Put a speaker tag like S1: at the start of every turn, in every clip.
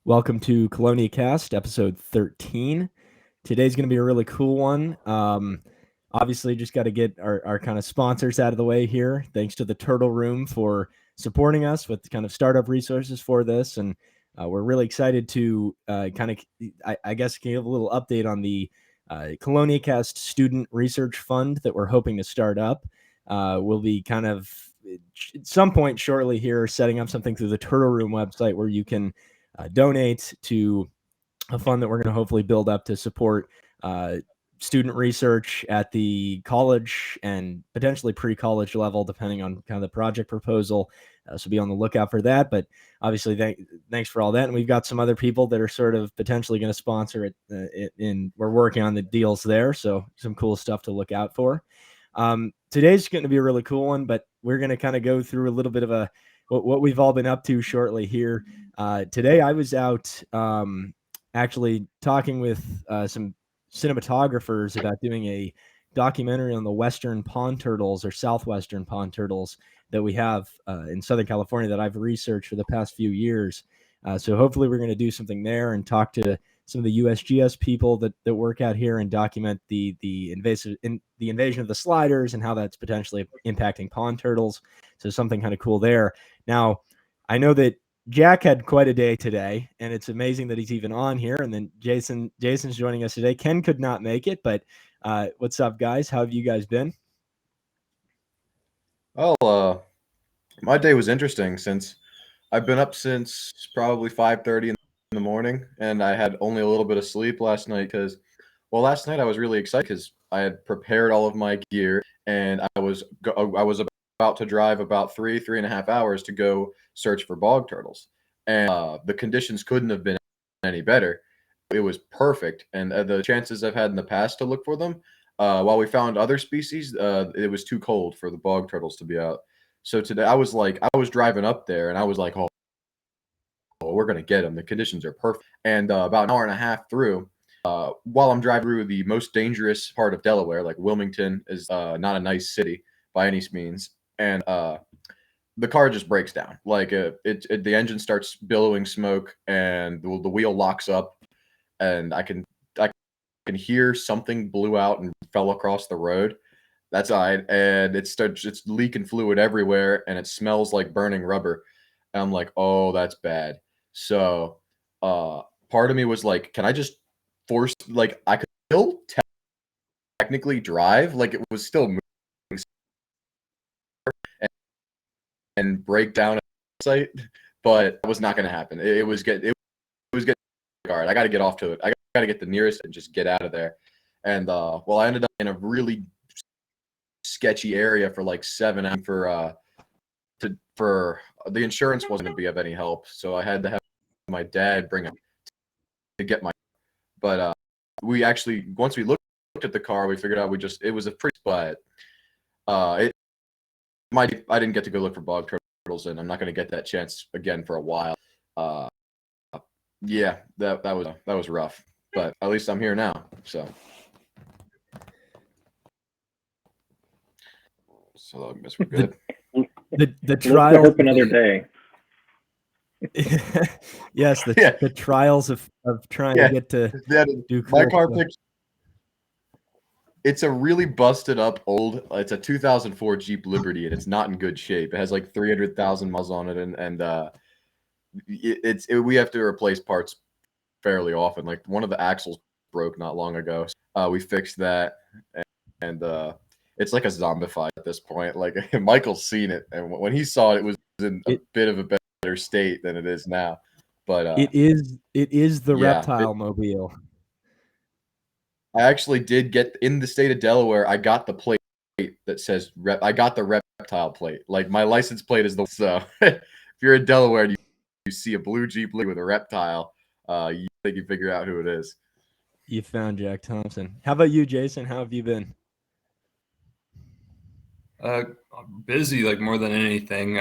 S1: Welcome to CheloniaCast, episode 13. Today's going to be a really cool one. Obviously, just got to get our kind of sponsors out of the way here. Thanks to the Turtle Room for supporting us with kind of startup resources for this. And we're really excited to I guess, give a little update on the CheloniaCast Student Research Fund that we're hoping to start up. We'll be kind of, at some point shortly here, setting up something through the Turtle Room website where you can donate to a fund that we're going to hopefully build up to support student research at the college and potentially pre-college level, depending on kind of the project proposal. So be on the lookout for that. But obviously, thanks for all that. And we've got some other people that are sort of potentially going to sponsor it, and we're working on the deals there. So some cool stuff to look out for. Today's going to be a really cool one, but we're going to kind of go through a little bit of what we've all been up to shortly here. Today I was out actually talking with some cinematographers about doing a documentary on the western pond turtles, or southwestern pond turtles, that we have in Southern California that I've researched for the past few years. So hopefully we're going to do something there and talk to some of the USGS people that work out here and document the invasion of the sliders and how that's potentially impacting pond turtles. So something kind of cool there. Now, I know that Jack had quite a day today, and it's amazing that he's even on here. And then Jason's joining us today. Ken could not make it, but what's up, guys? How have you guys been?
S2: Well, my day was interesting since I've been up since probably 5:30 in the morning, and I had only a little bit of sleep last night because, well, last night I was really excited because I had prepared all of my gear, and I was about to drive about 3.5 hours to go search for bog turtles, and the conditions couldn't have been any better. It was perfect, and the chances I've had in the past to look for them, while we found other species, it was too cold for the bog turtles to be out. So today I was driving up there, and I was like, oh, we're gonna get them. The conditions are perfect. And about an hour and a half through, while I'm driving through the most dangerous part of Delaware, like Wilmington is not a nice city by any means, and the car just breaks down. Like the engine starts billowing smoke, and the wheel locks up, and I can hear something blew out and fell across the road. That's all right, and it's leaking fluid everywhere, and it smells like burning rubber. And I'm like, oh, that's bad. So, uh, part of me was like, can I just force, like, I could still technically drive, like it was still moving and break down at the site, but that was not going to happen. It was getting hard. I got to get off to it. I got to get the nearest and just get out of there. And well, I ended up in a really sketchy area for like 7 hours for the insurance wasn't going to be of any help, so I had to have my dad bring it to get my. But we actually, once we looked at the car, we figured out it was a pretty, but it I didn't get to go look for bog turtles, and I'm not going to get that chance again for a while. Uh, yeah, that was rough, but at least I'm here now. So I guess we're good.
S1: The
S3: Let's
S1: trials.
S3: hope another day.
S1: Yes,
S2: Yeah.
S1: the trials of trying to get to do
S2: My
S1: cool
S2: car
S1: stuff.
S2: picks. It's a really busted up old. It's a 2004 Jeep Liberty, and it's not in good shape. It has like 300,000 miles on it, and we have to replace parts fairly often. Like one of the axles broke not long ago. We fixed that, and it's like a zombified at this point. Like Michael's seen it, and when he saw it, it was in a bit of a better state than it is now. But
S1: It is the
S2: yeah,
S1: reptile mobile.
S2: I actually did get in the state of Delaware. I got the plate that says I got the reptile plate. Like my license plate is the so. If you're in Delaware and you see a blue Jeep with a reptile, you think you figure out who it is.
S1: You found Jack Thompson. How about you, Jason? How have you been?
S4: Busy, like more than anything.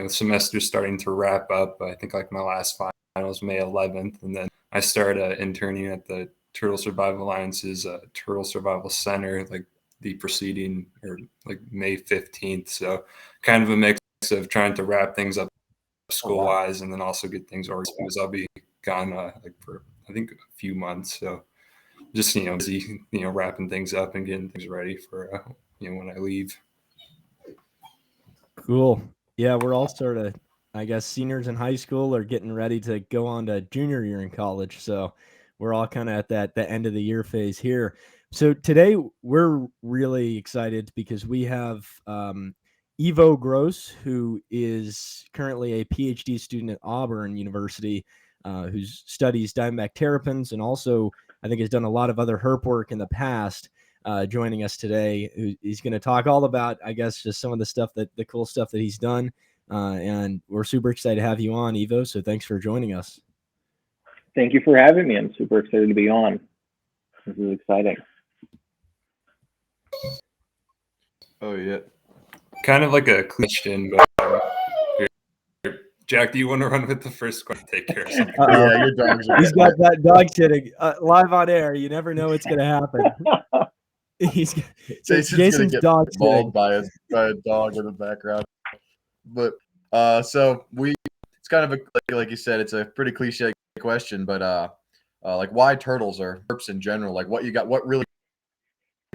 S4: Semester's starting to wrap up. I think like my last final was May 11th, and then I started interning at the Turtle Survival Alliance's Turtle Survival Center, like the preceding or like May 15th. So kind of a mix of trying to wrap things up school-wise and then also get things organized because I'll be gone like for I think a few months. So just busy, wrapping things up and getting things ready for when I leave.
S1: Cool. Yeah, we're all sort of, I guess, seniors in high school are getting ready to go on to junior year in college. So we're all kind of at the end of the year phase here. So today we're really excited because we have Iwo Gross, who is currently a PhD student at Auburn University, who studies Diamondback Terrapins and also I think has done a lot of other herp work in the past. Joining us today. He's going to talk all about, I guess, just some of the cool stuff that he's done. And we're super excited to have you on, Iwo. So thanks for joining us.
S3: Thank you for having me. I'm super excited to be on. This is exciting.
S2: Oh, yeah.
S4: Kind of like a question, but Jack, do you want to run with the first question? Take care of something.
S2: Yeah, your dog's
S1: He's got that dog sitting live on air. You never know what's going to happen. Jason's
S2: gonna
S1: dog
S2: get mauled by a dog in the background. But it's kind of like you said, it's a pretty cliche question, but like why turtles or herps in general? Like what really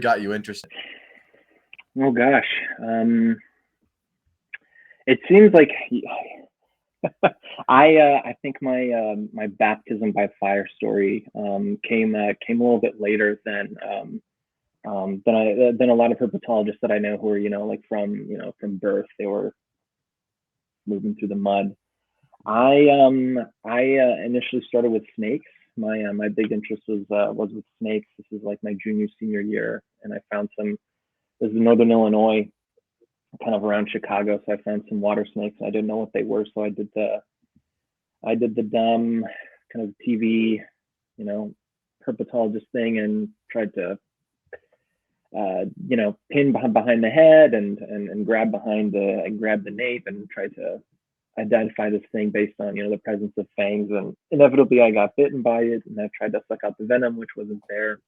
S2: got you interested?
S3: Oh gosh, it seems like I think my baptism by fire story came a little bit later than a lot of herpetologists that I know who are like from birth they were moving through the mud. I initially started with snakes. My big interest was with snakes. This was like my senior year, and I found some. This is in Northern Illinois, kind of around Chicago. So I found some water snakes. I didn't know what they were, so I did the dumb kind of TV, herpetologist thing and tried to pin behind the head and grab the nape and try to identify this thing based on the presence of fangs, and inevitably I got bitten by it and I tried to suck out the venom, which wasn't there.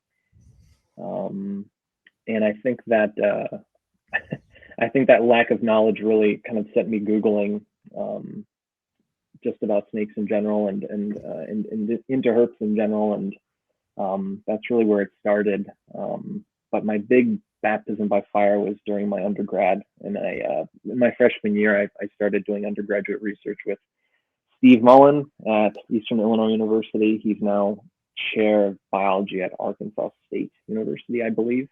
S3: And I think that lack of knowledge really kind of set me Googling just about snakes in general and into herps in general, and that's really where it started. But my big baptism by fire was during my undergrad, and in my freshman year I started doing undergraduate research with Steve Mullen at Eastern Illinois University. He's now chair of biology at Arkansas State University, I believe.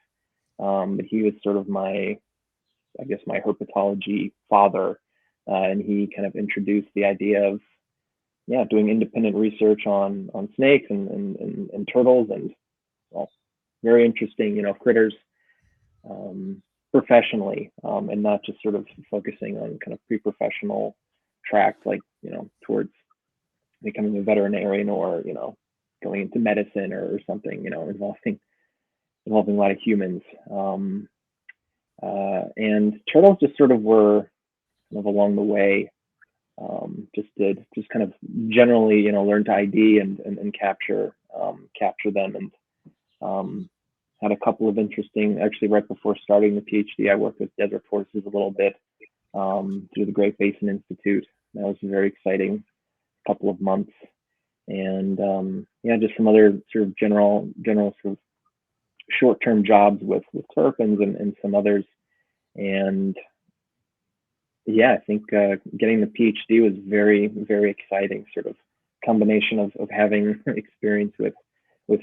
S3: But he was sort of my herpetology father, and he kind of introduced the idea of doing independent research on snakes and turtles and very interesting critters professionally, and not just sort of focusing on kind of pre-professional tracks like towards becoming a veterinarian or going into medicine or something involving a lot of humans. And turtles just sort of were kind of along the way. Just kind of generally learn to ID and capture them, and had a couple of interesting, actually right before starting the PhD I worked with desert horses a little bit through the Great Basin Institute. That was a very exciting couple of months, and just some other sort of general sort of short-term jobs with terrapins and some others. And I think getting the PhD was very, very exciting, sort of combination of having experience with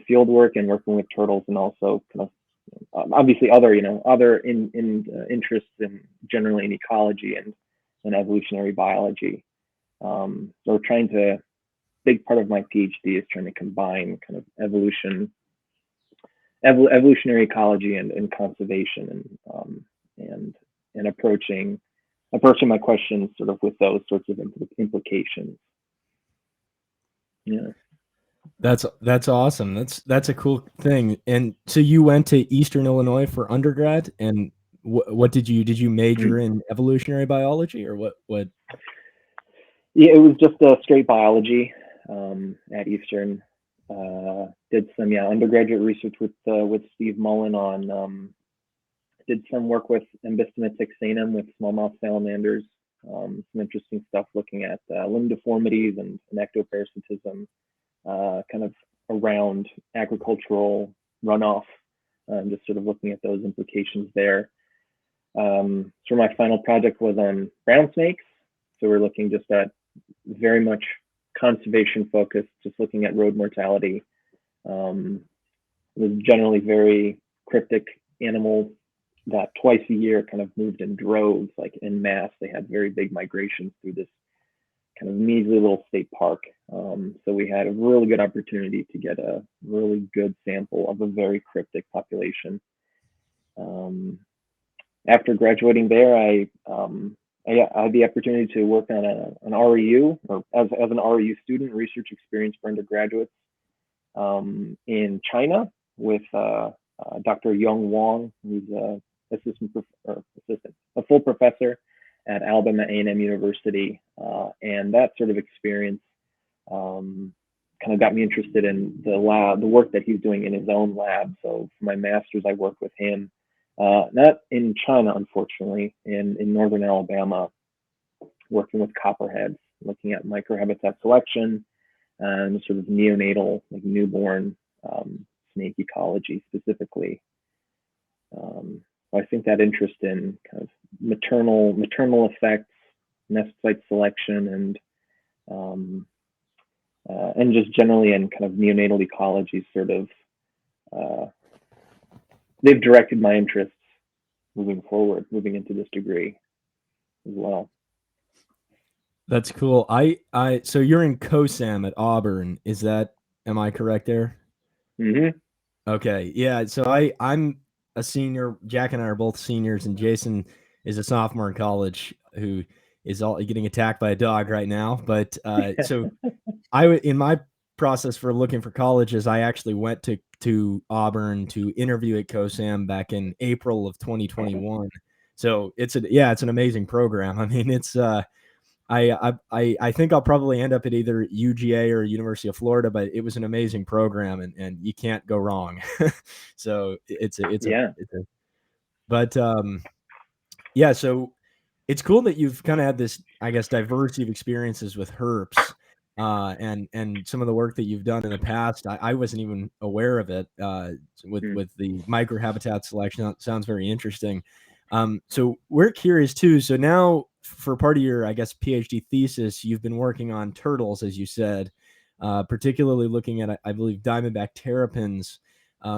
S3: field work and working with turtles, and also kind of obviously other interests in generally in ecology and evolutionary biology. So big part of my PhD is trying to combine kind of evolutionary ecology and conservation, and approaching my questions sort of with those sorts of implications. Yeah.
S1: That's awesome. That's a cool thing. And so you went to Eastern Illinois for undergrad, and what did you major in evolutionary biology, or what?
S3: Yeah, it was just a straight biology at Eastern. Did some undergraduate research with Steve Mullen on did some work with Embystoma texanum with smallmouth salamanders. Some interesting stuff looking at limb deformities and ectoparasitism. kind of around agricultural runoff, just sort of looking at those implications there. So my final project was on brown snakes. So we're looking just at very much conservation focused, just looking at road mortality. It was generally very cryptic animal that twice a year kind of moved in droves, like en masse. They had very big migrations through this kind of measly little state park. So we had a really good opportunity to get a really good sample of a very cryptic population. After graduating there, I had the opportunity to work on an REU, or as an REU student, research experience for undergraduates in China with Dr. Wang, who's a full professor at Alabama A&M University, and that sort of experience kind of got me interested in the work that he's doing in his own lab. So for my master's, I worked with him, not in China, unfortunately, in northern Alabama, working with copperheads, looking at microhabitat selection and sort of neonatal, like newborn snake ecology specifically. I think that interest in kind of maternal effects, nest site selection, and just generally in kind of neonatal ecology sort of they've directed my interests moving into this degree as well.
S1: That's cool. So you're in COSAM at Auburn. Am I correct there?
S3: Mm-hmm.
S1: Okay. Yeah. So I'm a senior. Jack and I are both seniors, and Jason is a sophomore in college who is getting attacked by a dog right now. But so in my process for looking for colleges, I actually went to Auburn to interview at COSAM back in April of 2021. So it's an amazing program. I mean, it's I think I'll probably end up at either UGA or University of Florida, but it was an amazing program, and you can't go wrong. So yeah. So it's cool that you've kind of had this, I guess, diversity of experiences with herps, and some of the work that you've done in the past. I wasn't even aware of it. With the microhabitat selection, that sounds very interesting. So we're curious too. So now, for part of your, I guess, PhD thesis, you've been working on turtles, as you said, particularly looking at, I believe, Diamondback Terrapins.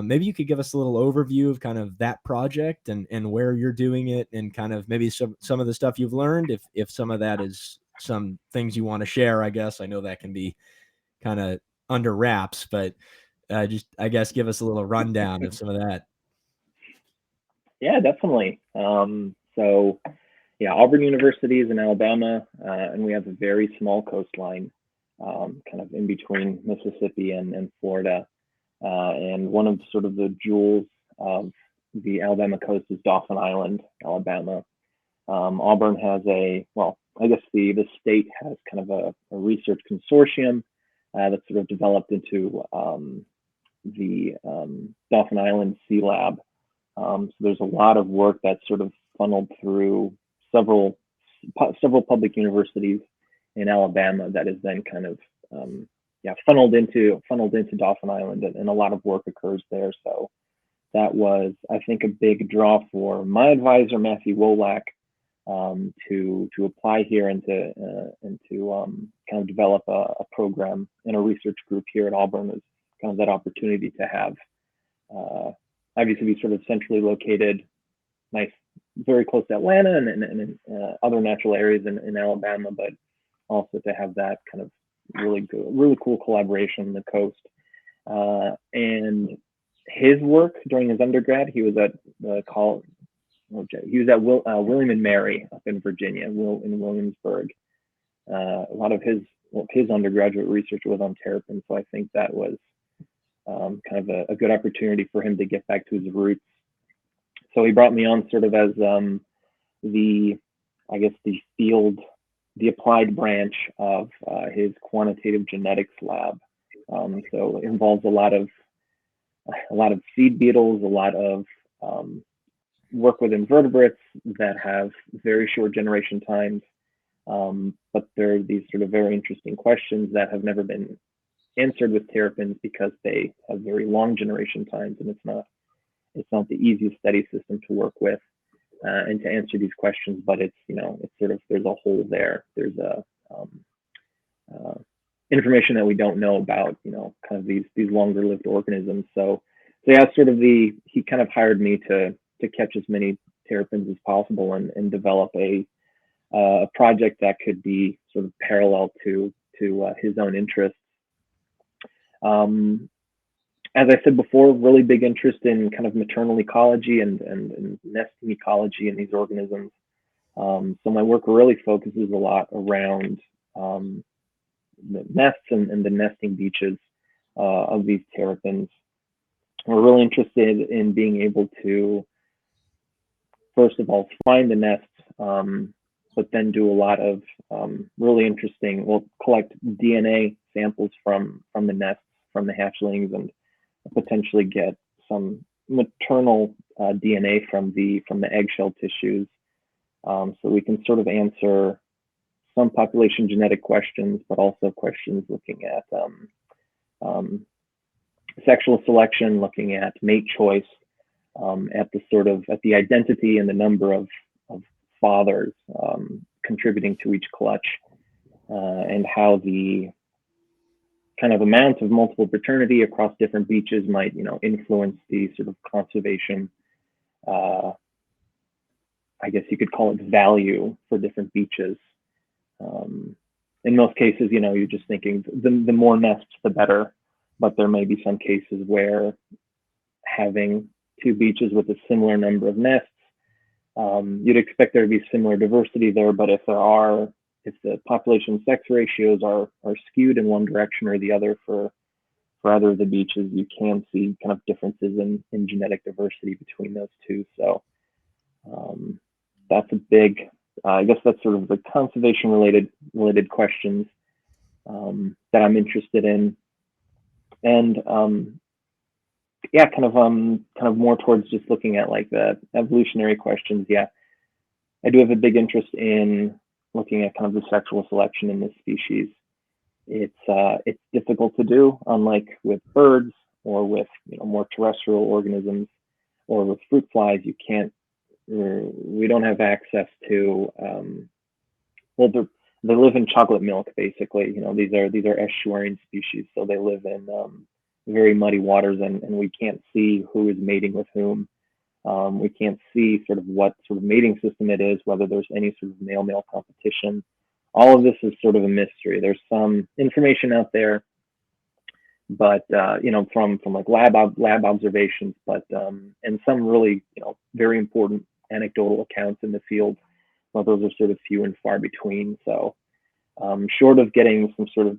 S1: Maybe you could give us a little overview of kind of that project and where you're doing it, and kind of maybe some of the stuff you've learned, if some of that is some things you want to share. I guess I know that can be kind of under wraps, but just, I guess, give us a little rundown of some of that.
S3: Yeah, definitely. So yeah, Auburn University is in Alabama, and we have a very small coastline, kind of in between Mississippi and Florida. And one of sort of the jewels of the Alabama coast is Dauphin Island, Alabama. Auburn has I guess the state has kind of a research consortium that's sort of developed into the Dauphin Island Sea Lab. So there's a lot of work that's sort of funneled through several public universities in Alabama that is then kind of funneled into Dauphin Island, and a lot of work occurs there. So that was, I think, a big draw for my advisor, Matthew Wolak, to apply here and to kind of develop a program and a research group here at Auburn. Is kind of that opportunity to have obviously be sort of centrally located, nice, very close to Atlanta and other natural areas in Alabama, but also to have that kind of really cool collaboration on the coast. And his work during his undergrad, he was at William and Mary up in Virginia, in Williamsburg. A lot of his undergraduate research was on terrapins, so I think that was kind of a good opportunity for him to get back to his roots. So he brought me on sort of as the applied branch of his quantitative genetics lab. So it involves a lot of seed beetles, a lot of work with invertebrates that have very short generation times, but there are these sort of very interesting questions that have never been answered with terrapins because they have very long generation times, and it's not the easiest study system to work with and to answer these questions. But it's sort of, there's a hole there. There's a information that we don't know about, kind of these longer lived organisms. So yeah, sort of he kind of hired me to catch as many terrapins as possible and develop a project that could be sort of parallel to his own interests. As I said before, really big interest in kind of maternal ecology and nesting ecology in these organisms. So my work really focuses a lot around the nests and the nesting beaches of these terrapins. We're really interested in being able to, first of all, find the nests, but then do a lot of really interesting, we'll collect DNA samples from the nests, from the hatchlings, and potentially get some maternal DNA from the eggshell tissues, so we can sort of answer some population genetic questions, but also questions looking at sexual selection, looking at mate choice, at the identity and the number of fathers contributing to each clutch, and how the kind of amount of multiple paternity across different beaches might, influence the sort of conservation, I guess you could call it, value for different beaches. In most cases, you're just thinking the more nests, the better, but there may be some cases where having two beaches with a similar number of nests, you'd expect there to be similar diversity there, but if the population sex ratios are skewed in one direction or the other for either of the beaches, you can see kind of differences in genetic diversity between those two. So that's a big, I guess that's sort of the conservation related questions that I'm interested in. And yeah, kind of more towards just looking at like the evolutionary questions. Yeah, I do have a big interest in looking at kind of the sexual selection in this species. It's difficult to do, unlike with birds or with more terrestrial organisms or with fruit flies. We don't have access to they live in chocolate milk, basically. These are estuarine species, so they live in very muddy waters, and we can't see who is mating with whom. We can't see sort of what sort of mating system it is, whether there's any sort of male-male competition. All of this is sort of a mystery. There's some information out there, but from like lab observations, but and some really very important anecdotal accounts in the field. Well, those are sort of few and far between. So short of getting some sort of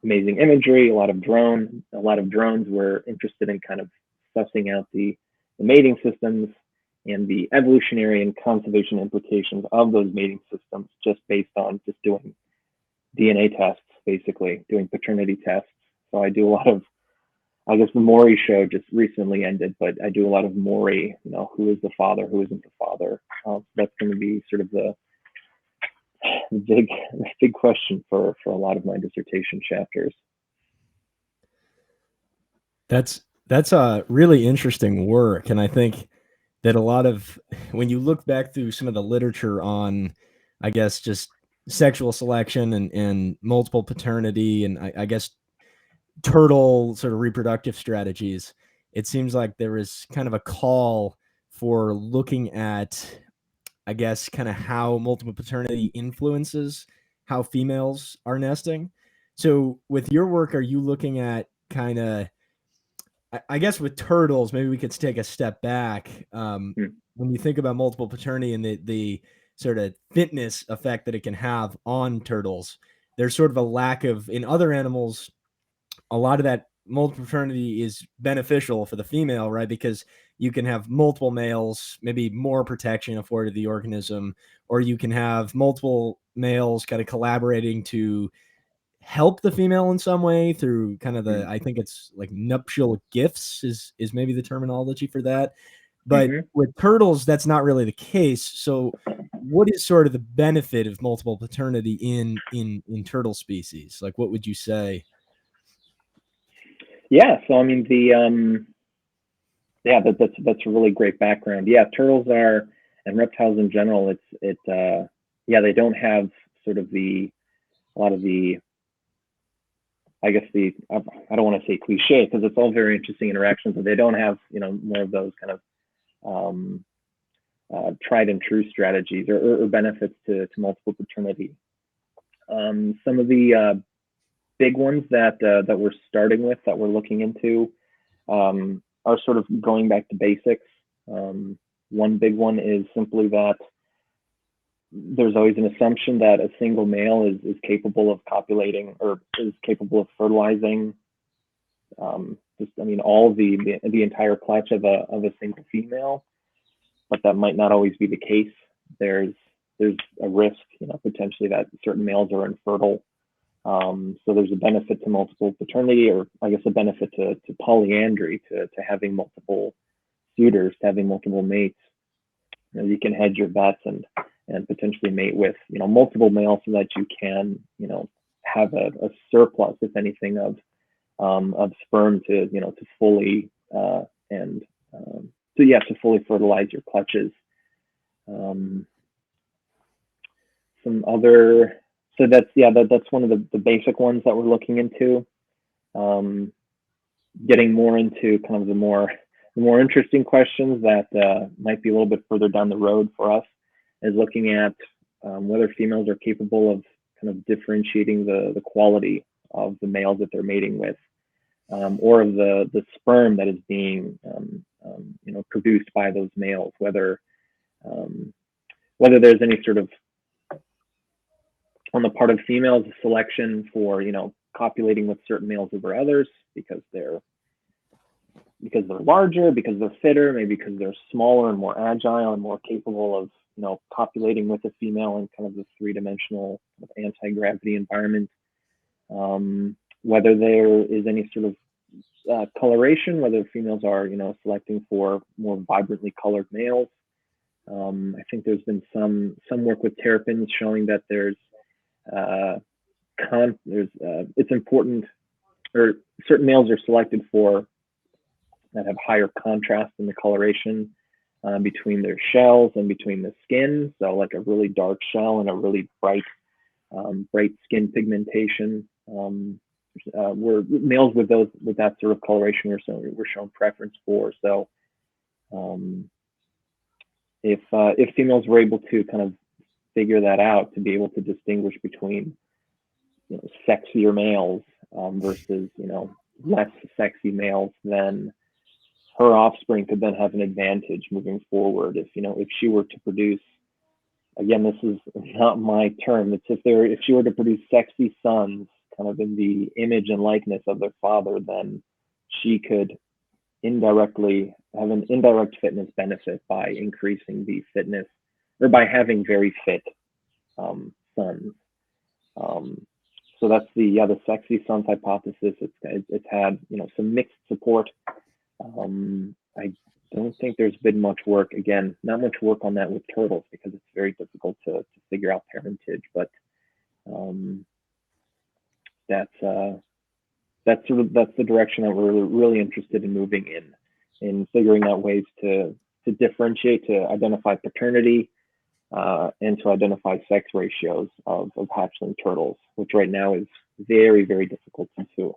S3: amazing imagery, a lot of drones, we're interested in kind of sussing out the mating systems and the evolutionary and conservation implications of those mating systems, just based on just doing DNA tests, basically doing paternity tests. So I do a lot of, I guess the Maury show just recently ended, but I do a lot of Maury, who is the father, who isn't the father. That's going to be sort of the big question for a lot of my dissertation chapters.
S1: That's a really interesting work, and I think that a lot of, when you look back through some of the literature on, I guess, just sexual selection and multiple paternity, and I guess turtle sort of reproductive strategies, it seems like there is kind of a call for looking at, I guess, kind of how multiple paternity influences how females are nesting. So with your work, are you looking at kind of, I guess with turtles, maybe we could take a step back. When you think about multiple paternity and the sort of fitness effect that it can have on turtles, there's sort of a lack of, in other animals, a lot of that multiple paternity is beneficial for the female, right? Because you can have multiple males, maybe more protection afforded the organism, or you can have multiple males kind of collaborating to help the female in some way through kind of the, I think it's like nuptial gifts is maybe the terminology for that. But with turtles, that's not really the case. So what is sort of the benefit of multiple paternity in turtle species? Like, what would you say?
S3: Yeah, so I mean that's a really great background. Yeah, turtles are, and reptiles in general, they don't have sort of a lot of the, I guess I don't want to say cliche because it's all very interesting interactions, but they don't have, more of those kind of um, tried and true strategies or benefits to multiple paternity. Some of the big ones that we're starting with, that we're looking into, are sort of going back to basics. One big one is simply that there's always an assumption that a single male is capable of copulating or is capable of fertilizing. All the entire clutch of a single female, but that might not always be the case. There's a risk, potentially that certain males are infertile. So there's a benefit to multiple paternity, or I guess a benefit to polyandry, to having multiple suitors, to having multiple mates. You can hedge your bets and potentially mate with, multiple males so that you can, have a surplus, if anything, of sperm to fully to fully fertilize your clutches. Some other, so that's one of the basic ones that we're looking into. Getting more into kind of the more interesting questions that might be a little bit further down the road for us, is looking at whether females are capable of kind of differentiating the quality of the males that they're mating with, or of the sperm that is being produced by those males, whether there's any sort of, on the part of females, a selection for copulating with certain males over others because they're larger, because they're fitter, maybe because they're smaller and more agile and more capable of copulating with a female in kind of the three-dimensional anti-gravity environment. Whether there is any sort of coloration, whether females are selecting for more vibrantly colored males. I think there's been some work with terrapins showing that it's important, or certain males are selected for that have higher contrast in the coloration between their shells and between the skin. So like a really dark shell and a really bright skin pigmentation. Where males with that sort of coloration we're shown preference for. So if females were able to kind of figure that out, to be able to distinguish between sexier males versus less sexy males, then her offspring could then have an advantage moving forward. If she were to produce, again, this is not my term, it's if she were to produce sexy sons, kind of in the image and likeness of their father, then she could indirectly have an indirect fitness benefit by increasing the fitness, or by having very fit sons. So that's the sexy sons hypothesis. It's had some mixed support. I don't think there's been much work. Again, not much work on that with turtles because it's very difficult to figure out parentage. But that's the direction that we're really interested in moving in figuring out ways to differentiate, to identify paternity, and to identify sex ratios of hatchling turtles, which right now is very, very difficult to do.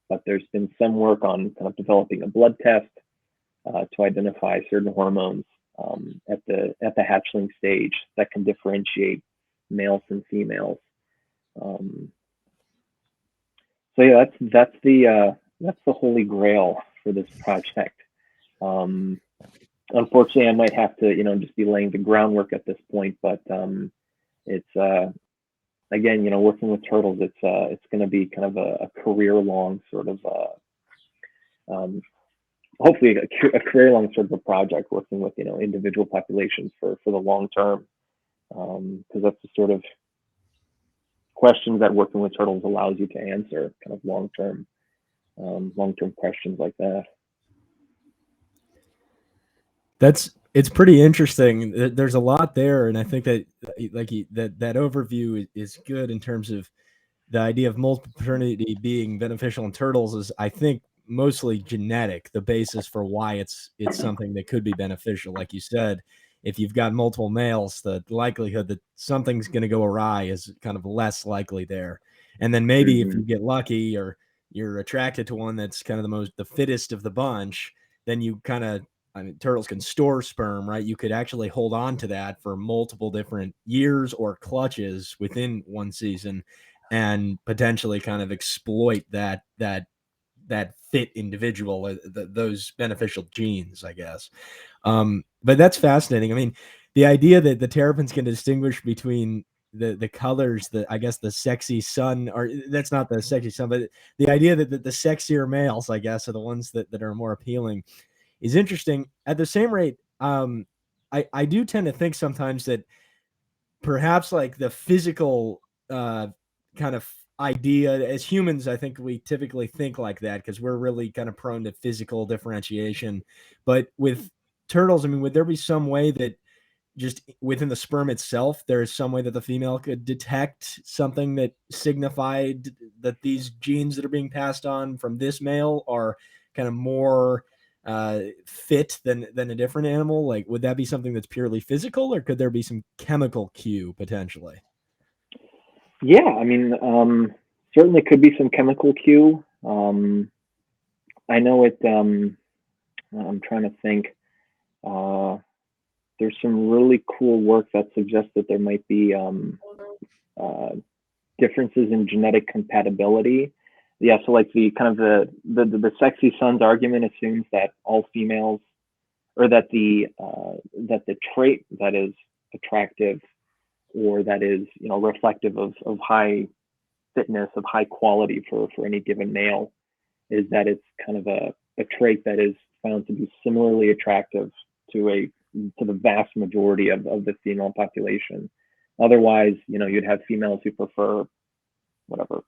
S3: But there's been some work on kind of developing a blood test to identify certain hormones at the hatchling stage that can differentiate males and females. So yeah, that's the holy grail for this project. Unfortunately, I might have to just be laying the groundwork at this point, but it's again, working with turtles, it's going to be kind of a career-long sort of, hopefully a career-long sort of a project, working with individual populations for the long term, because that's the sort of questions that working with turtles allows you to answer, kind of long-term questions like that.
S1: It's pretty interesting. There's a lot there, and I think that that overview is good in terms of the idea of multiple paternity being beneficial in turtles is, I think, mostly genetic, the basis for why it's something that could be beneficial. Like you said, if you've got multiple males, the likelihood that something's going to go awry is kind of less likely there. And then maybe if you get lucky or you're attracted to one that's kind of the fittest of the bunch, then you kind of, I mean, turtles can store sperm, right? You could actually hold on to that for multiple different years or clutches within one season and potentially kind of exploit that fit individual, those beneficial genes, I guess. But that's fascinating. I mean, the idea that the terrapins can distinguish between the colors, I guess the sexy sun, or that's not the sexy sun, but the idea that the sexier males, I guess, are the ones that are more appealing is interesting. At the same rate, I do tend to think sometimes that perhaps like the physical kind of idea as humans, I think we typically think like that because we're really kind of prone to physical differentiation. But with turtles, I mean, would there be some way that just within the sperm itself, there is some way that the female could detect something that signified that these genes that are being passed on from this male are kind of more fit than a different animal? Like, would that be something that's purely physical, or could there be some chemical cue potentially?
S3: Yeah, I mean, certainly could be some chemical cue. I know it. I'm trying to think. There's some really cool work that suggests that there might be differences in genetic compatibility. Yeah, so like the kind of the sexy sons argument assumes that all females, or that the trait that is attractive or that is reflective of high fitness, of high quality for any given male, is that it's kind of a trait that is found to be similarly attractive to the vast majority of the female population. Otherwise, you'd have females who prefer whatever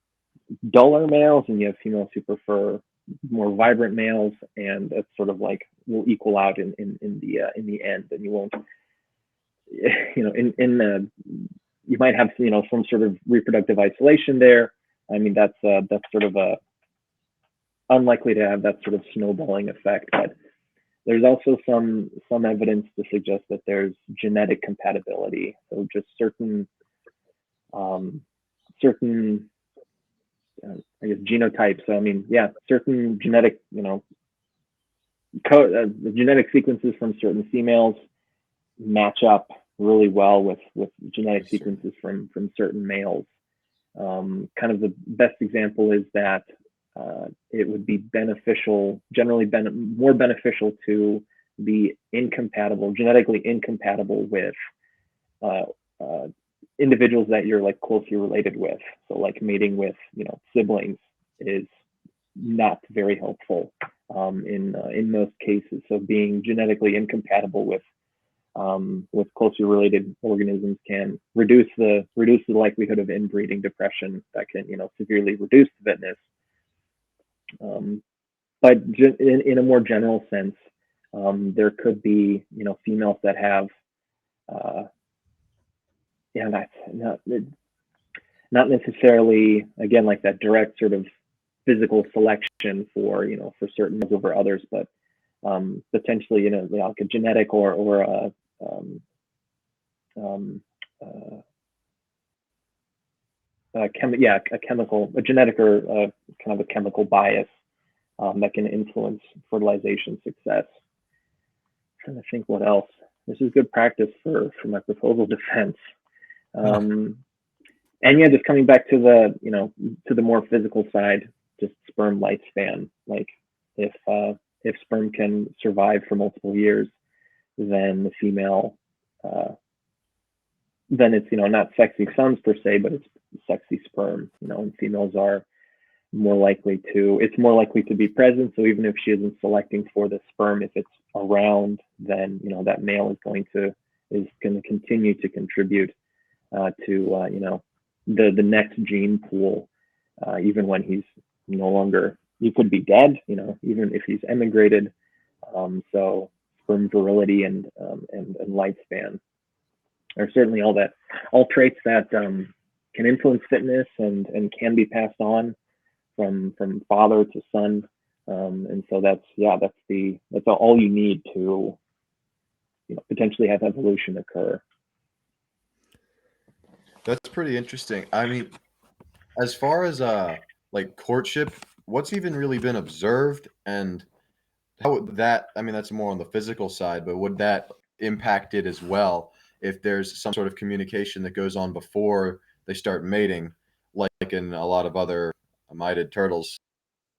S3: duller males, and you have females who prefer more vibrant males, and it's sort of like will equal out in the end, and you won't, you might have some sort of reproductive isolation there. I mean, that's sort of unlikely to have that sort of snowballing effect, but there's also some evidence to suggest that there's genetic compatibility. So just certain I guess genotypes. So I mean, yeah, certain genetic genetic sequences from certain females match up really well with genetic sequences from certain males. Kind of the best example is that it would be generally more beneficial to be genetically incompatible with individuals that you're like closely related with. So like mating with siblings is not very helpful in most cases. So being genetically incompatible with closely related organisms can reduce the likelihood of inbreeding depression that can severely reduce the fitness. But in a more general sense, there could be females that have not necessarily, again, like that direct sort of physical selection for certain over others, but potentially like a genetic or a genetic or kind of a chemical bias that can influence fertilization success. I'm trying to think what else. This is good practice for my proposal defense. And yeah, just coming back to the more physical side, just sperm lifespan. Like if sperm can survive for multiple years, then the female, then it's not sexy sons per se, but it's sexy sperm. And females are more likely to be present. So even if she isn't selecting for the sperm, if it's around, then that male is going to continue to contribute to the next gene pool, even when he's no longer, he could be dead, even if he's emigrated. So sperm virility and lifespan are certainly all traits that influence fitness and can be passed on from father to son. And so that's all you need to potentially have evolution occur.
S2: That's pretty interesting. I mean, as far as like courtship, what's even really been observed, and how would that, I mean, that's more on the physical side, but would that impact it as well if there's some sort of communication that goes on before they start mating, like in a lot of other mitid turtles,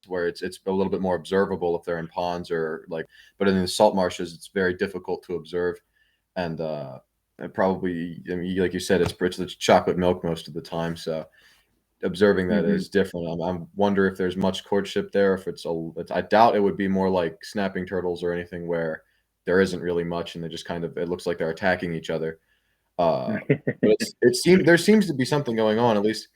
S2: where it's a little bit more observable if they're in ponds or like, but in the salt marshes, it's very difficult to observe. And probably, I mean, like you said, it's chocolate milk most of the time. So observing that is different. I wonder if there's much courtship there. If I doubt it would be more like snapping turtles or anything where there isn't really much and they just kind of, it looks like they're attacking each other. But there seems to be something going on, at least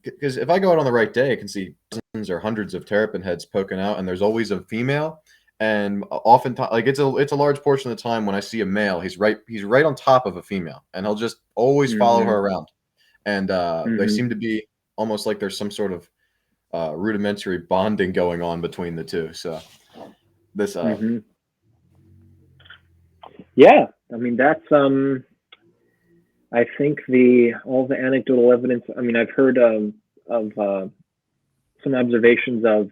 S2: because if I go out on the right day, I can see dozens or hundreds of terrapin heads poking out, and there's always a female. And oftentimes, like it's a large portion of the time when I see a male, he's right on top of a female, and he'll just always follow her around. And they seem to be almost like there's some sort of rudimentary bonding going on between the two. So this,
S3: yeah, I mean that's I think all the anecdotal evidence. I mean, I've heard of some observations of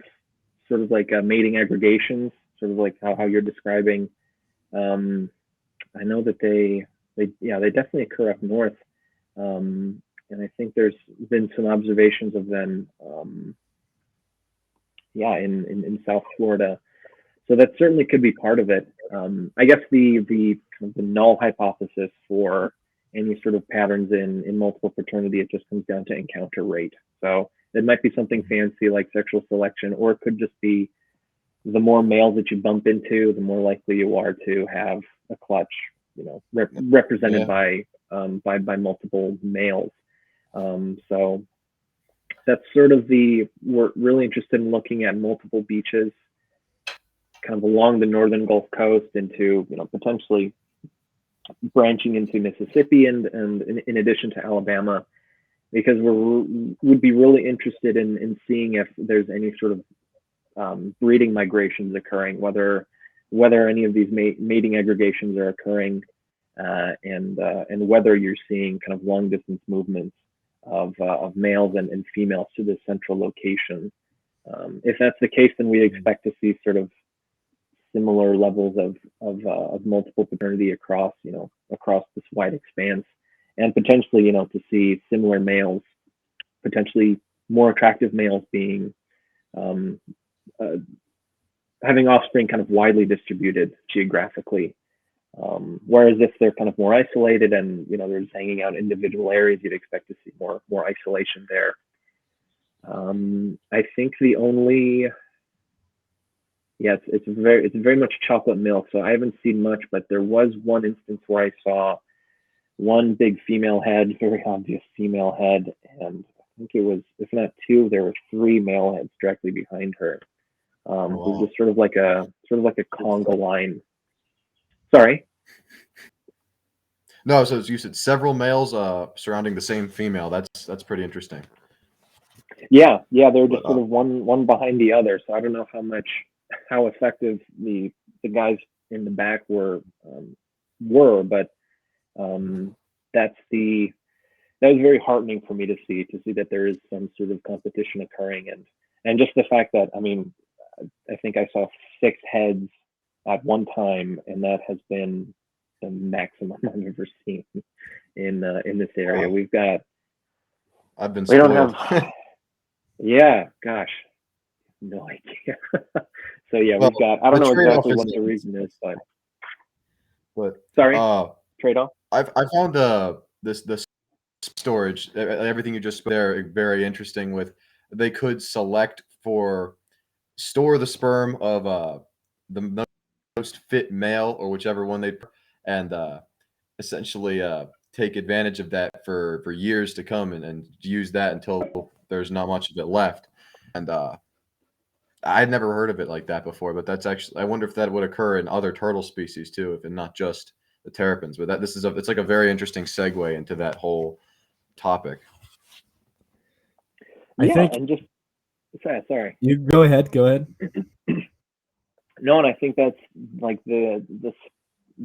S3: sort of like mating aggregations, sort of like how you're describing. I know that they definitely occur up north, and I think there's been some observations of them, in South Florida. So that certainly could be part of it. I guess the null hypothesis for any sort of patterns in multiple fraternity, it just comes down to encounter rate. So it might be something fancy like sexual selection, or it could just be the more males that you bump into, the more likely you are to have a clutch, represented by multiple males. So that's sort of we're really interested in looking at multiple beaches kind of along the northern Gulf Coast into, potentially branching into Mississippi and in addition to Alabama, because would be really interested in seeing if there's any sort of breeding migrations occurring, whether any of these mating aggregations are occurring, and whether you're seeing kind of long distance movements of males and females to this central location. If that's the case, then we expect to see sort of similar levels of multiple paternity across this wide expanse, and potentially, to see similar males, potentially more attractive males being having offspring kind of widely distributed geographically. Whereas if they're kind of more isolated and they're just hanging out in individual areas, you'd expect to see more isolation there. I think the only it's very much chocolate milk, so I haven't seen much, but there was one instance where I saw one big female head, very obvious female head, and I think it was, if not two, there were three male heads directly behind her. It was just sort of like a conga line. Sorry.
S2: No, so you said several males surrounding the same female. That's pretty interesting.
S3: Yeah, they're just sort of one behind the other. So I don't know how effective the guys in the back were, but that was very heartening for me to see that there is some sort of competition occurring, and just the fact that, I mean, I think I saw 6 heads at one time, and that has been the maximum I've ever seen in this area.
S2: Wow. I've been
S3: spoiled.
S2: We don't
S3: have. Yeah, gosh, no idea. So yeah, we've got. I don't know exactly what the reason is, but sorry, trade-off.
S2: I found this storage, everything you just there, very interesting. With they could select store the sperm of the most fit male, or whichever one and essentially take advantage of that for years to come, and use that until there's not much of it left. And I'd never heard of it like that before, but that's actually, I wonder if that would occur in other turtle species too, and not just the terrapins. But it's like a very interesting segue into that whole topic.
S1: I think
S3: and just sorry.
S1: you go ahead. Go ahead.
S3: No, and I think that's like the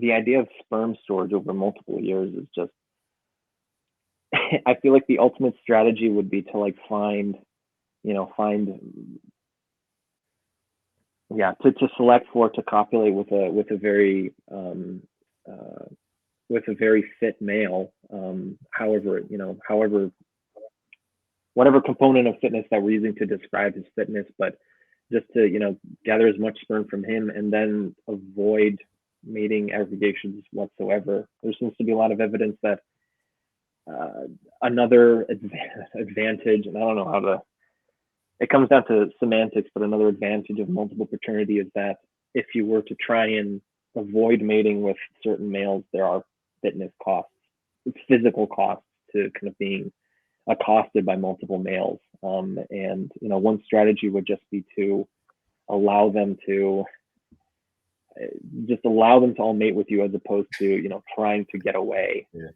S3: idea of sperm storage over multiple years is just. I feel like the ultimate strategy would be to like find to select for, to copulate with a very fit male, however whatever component of fitness that we're using to describe his fitness, but just to gather as much sperm from him and then avoid mating aggregations whatsoever. There seems to be a lot of evidence that another advantage, and I don't know how to, it comes down to semantics, but another advantage of multiple paternity is that if you were to try and avoid mating with certain males, there are fitness costs, physical costs to kind of being accosted by multiple males. And one strategy would just be to allow them to all mate with you, as opposed to trying to get away.
S2: Yeah.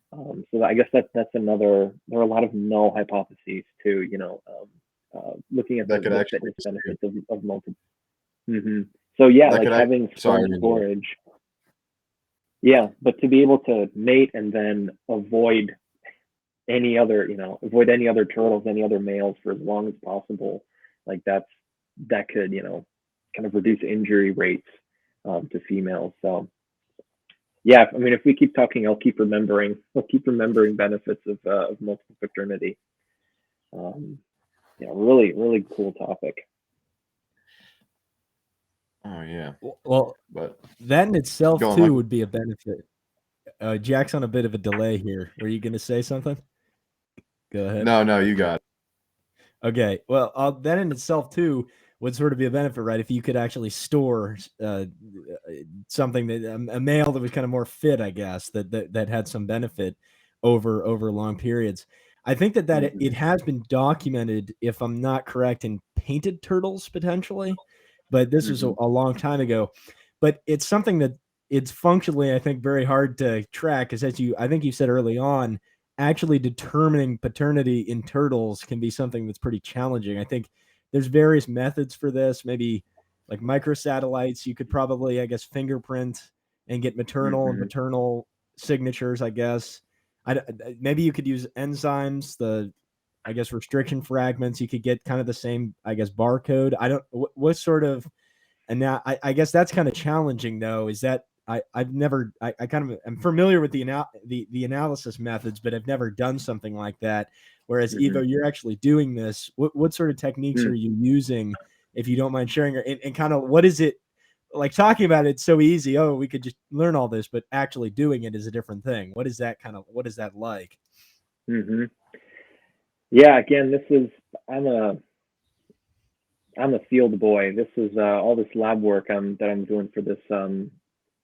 S3: So I guess that's another. There are a lot of null hypotheses too. Looking at
S2: That could
S3: the
S2: actually
S3: fitness benefits of multiple. So yeah,
S2: That
S3: like
S2: could
S3: having sperm storage. Yeah, but to be able to mate and then avoid any other turtles, any other males for as long as possible, like that could kind of reduce injury rates to females. So yeah, I mean, if we keep talking, I'll keep remembering benefits of multiple paternity. Really, really cool topic.
S2: Oh yeah.
S1: Well,
S2: But
S1: that in itself
S2: Go on,
S1: too
S2: Michael.
S1: would be a benefit. Jack's on a bit of a delay here. Were you going to say something? Go ahead.
S2: No, you got it.
S1: Okay. Well, that in itself too would sort of be a benefit, right? If you could actually store something that a male that was kind of more fit, I guess, that had some benefit over long periods. I think that it has been documented, if I'm not correct, in painted turtles potentially, but this was a long time ago. But it's something that it's functionally, I think, very hard to track, because I think you said early on, actually determining paternity in turtles can be something that's pretty challenging. I think there's various methods for this, maybe like microsatellites. You could probably, I guess, fingerprint and get maternal and paternal signatures, I guess. Maybe you could use enzymes, I guess, restriction fragments. You could get kind of the same, I guess, barcode. I don't, what sort of, and now I guess that's kind of challenging though, is that I've never, I kind of am familiar with the analysis methods, but I've never done something like that. Whereas Ivo, you're actually doing this. What sort of techniques are you using, if you don't mind sharing, and kind of what is it like? Talking about it's so easy. Oh, we could just learn all this, but actually doing it is a different thing. What is that like?
S3: Yeah, again, I'm a field boy. This is all this lab work that I'm doing for this.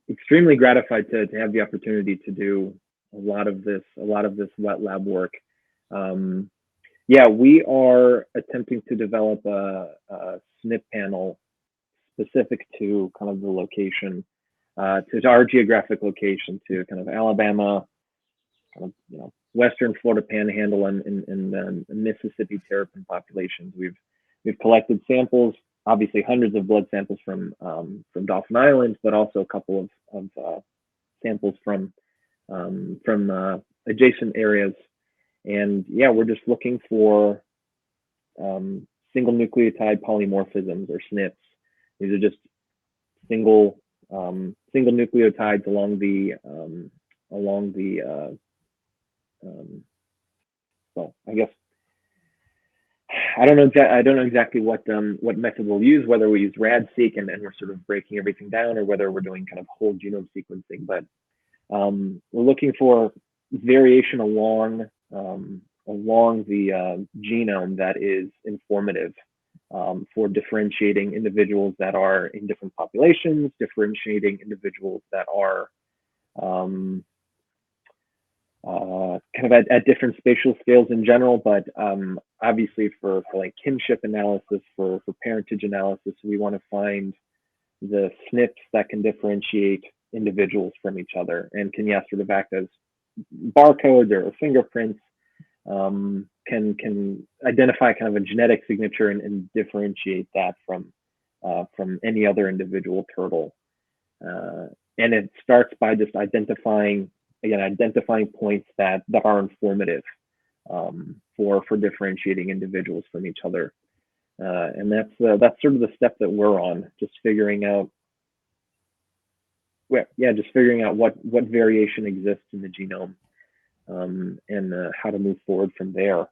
S3: Extremely gratified to have the opportunity to do a lot of this wet lab work. Yeah, we are attempting to develop a SNP panel specific to kind of the location, to our geographic location, to kind of Alabama, kind of Western Florida Panhandle, and the Mississippi terrapin populations. We've collected samples, obviously hundreds of blood samples from Dauphin Island, but also a couple of samples from adjacent areas. And yeah, we're just looking for single nucleotide polymorphisms, or SNPs. These are just single nucleotides along the well, I guess I don't know exactly what method we'll use, whether we use RAD-seq and we're sort of breaking everything down, or whether we're doing kind of whole genome sequencing. But we're looking for variation along the genome that is informative for differentiating individuals that are in different populations, differentiating individuals that are kind of at different spatial scales in general, but obviously for like kinship analysis, for parentage analysis, we want to find the SNPs that can differentiate individuals from each other and can sort of act as barcodes or fingerprints. can identify kind of a genetic signature and differentiate that from any other individual turtle. And it starts by just identifying points that are informative for differentiating individuals from each other. And that's sort of the step that we're on, just figuring out what variation exists in the genome, and how to move forward from there.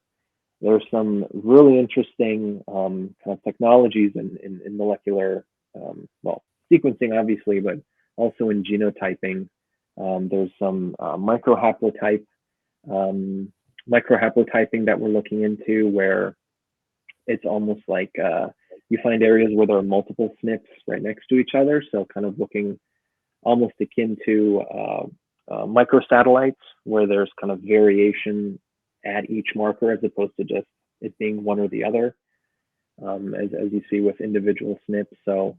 S3: There's some really interesting kind of technologies in molecular, sequencing, obviously, but also in genotyping. There's some microhaplotyping that we're looking into, where it's almost like you find areas where there are multiple SNPs right next to each other. So kind of looking almost akin to microsatellites, where there's kind of variation at each marker as opposed to just it being one or the other, as you see with individual SNPs. So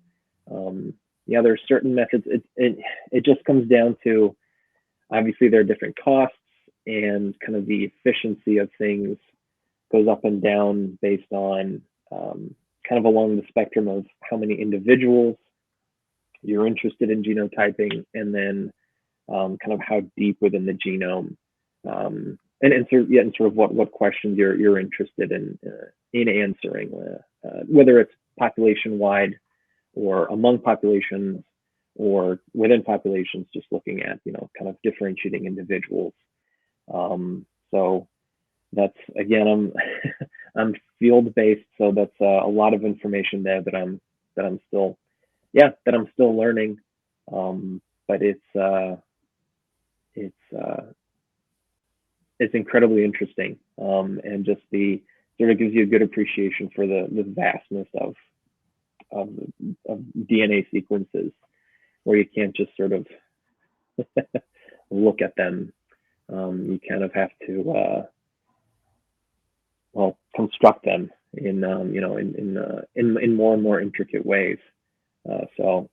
S3: there's certain methods. It just comes down to, obviously there are different costs, and kind of the efficiency of things goes up and down based on kind of along the spectrum of how many individuals you're interested in genotyping, and then kind of how deep within the genome, and sort of what questions you're interested in answering, whether it's population wide or among populations or within populations, just looking at kind of differentiating individuals. So that's, again, I'm field based, so that's a lot of information there that I'm still learning. But it's incredibly interesting, and just sort of gives you a good appreciation for the vastness of DNA sequences, where you can't just sort of look at them. You kind of have to construct them in more and more intricate ways. So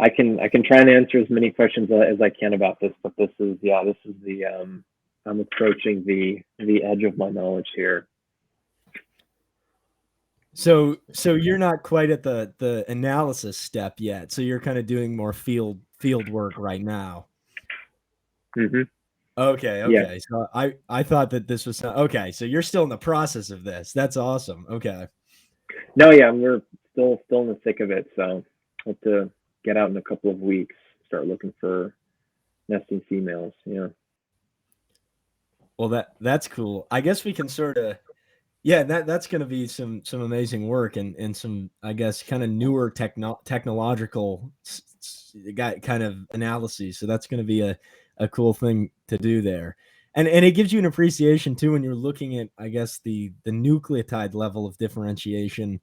S3: I can try and answer as many questions as I can about this, but this is the I'm approaching the edge of my knowledge here.
S1: So you're not quite at the analysis step yet. So you're kind of doing more field work right now.
S3: Mm-hmm.
S1: Okay.
S3: Yeah.
S1: So I thought that this was okay. So you're still in the process of this. That's awesome. Okay.
S3: No, yeah, we're still in the thick of it. So hope to get out in a couple of weeks, start looking for nesting females. Yeah.
S1: Well, that's cool. I guess we can sort of, that's going to be some amazing work, and some, I guess, kind of newer technological kind of analyses. So that's going to be a cool thing to do there. And it gives you an appreciation too, when you're looking at, I guess, the nucleotide level of differentiation,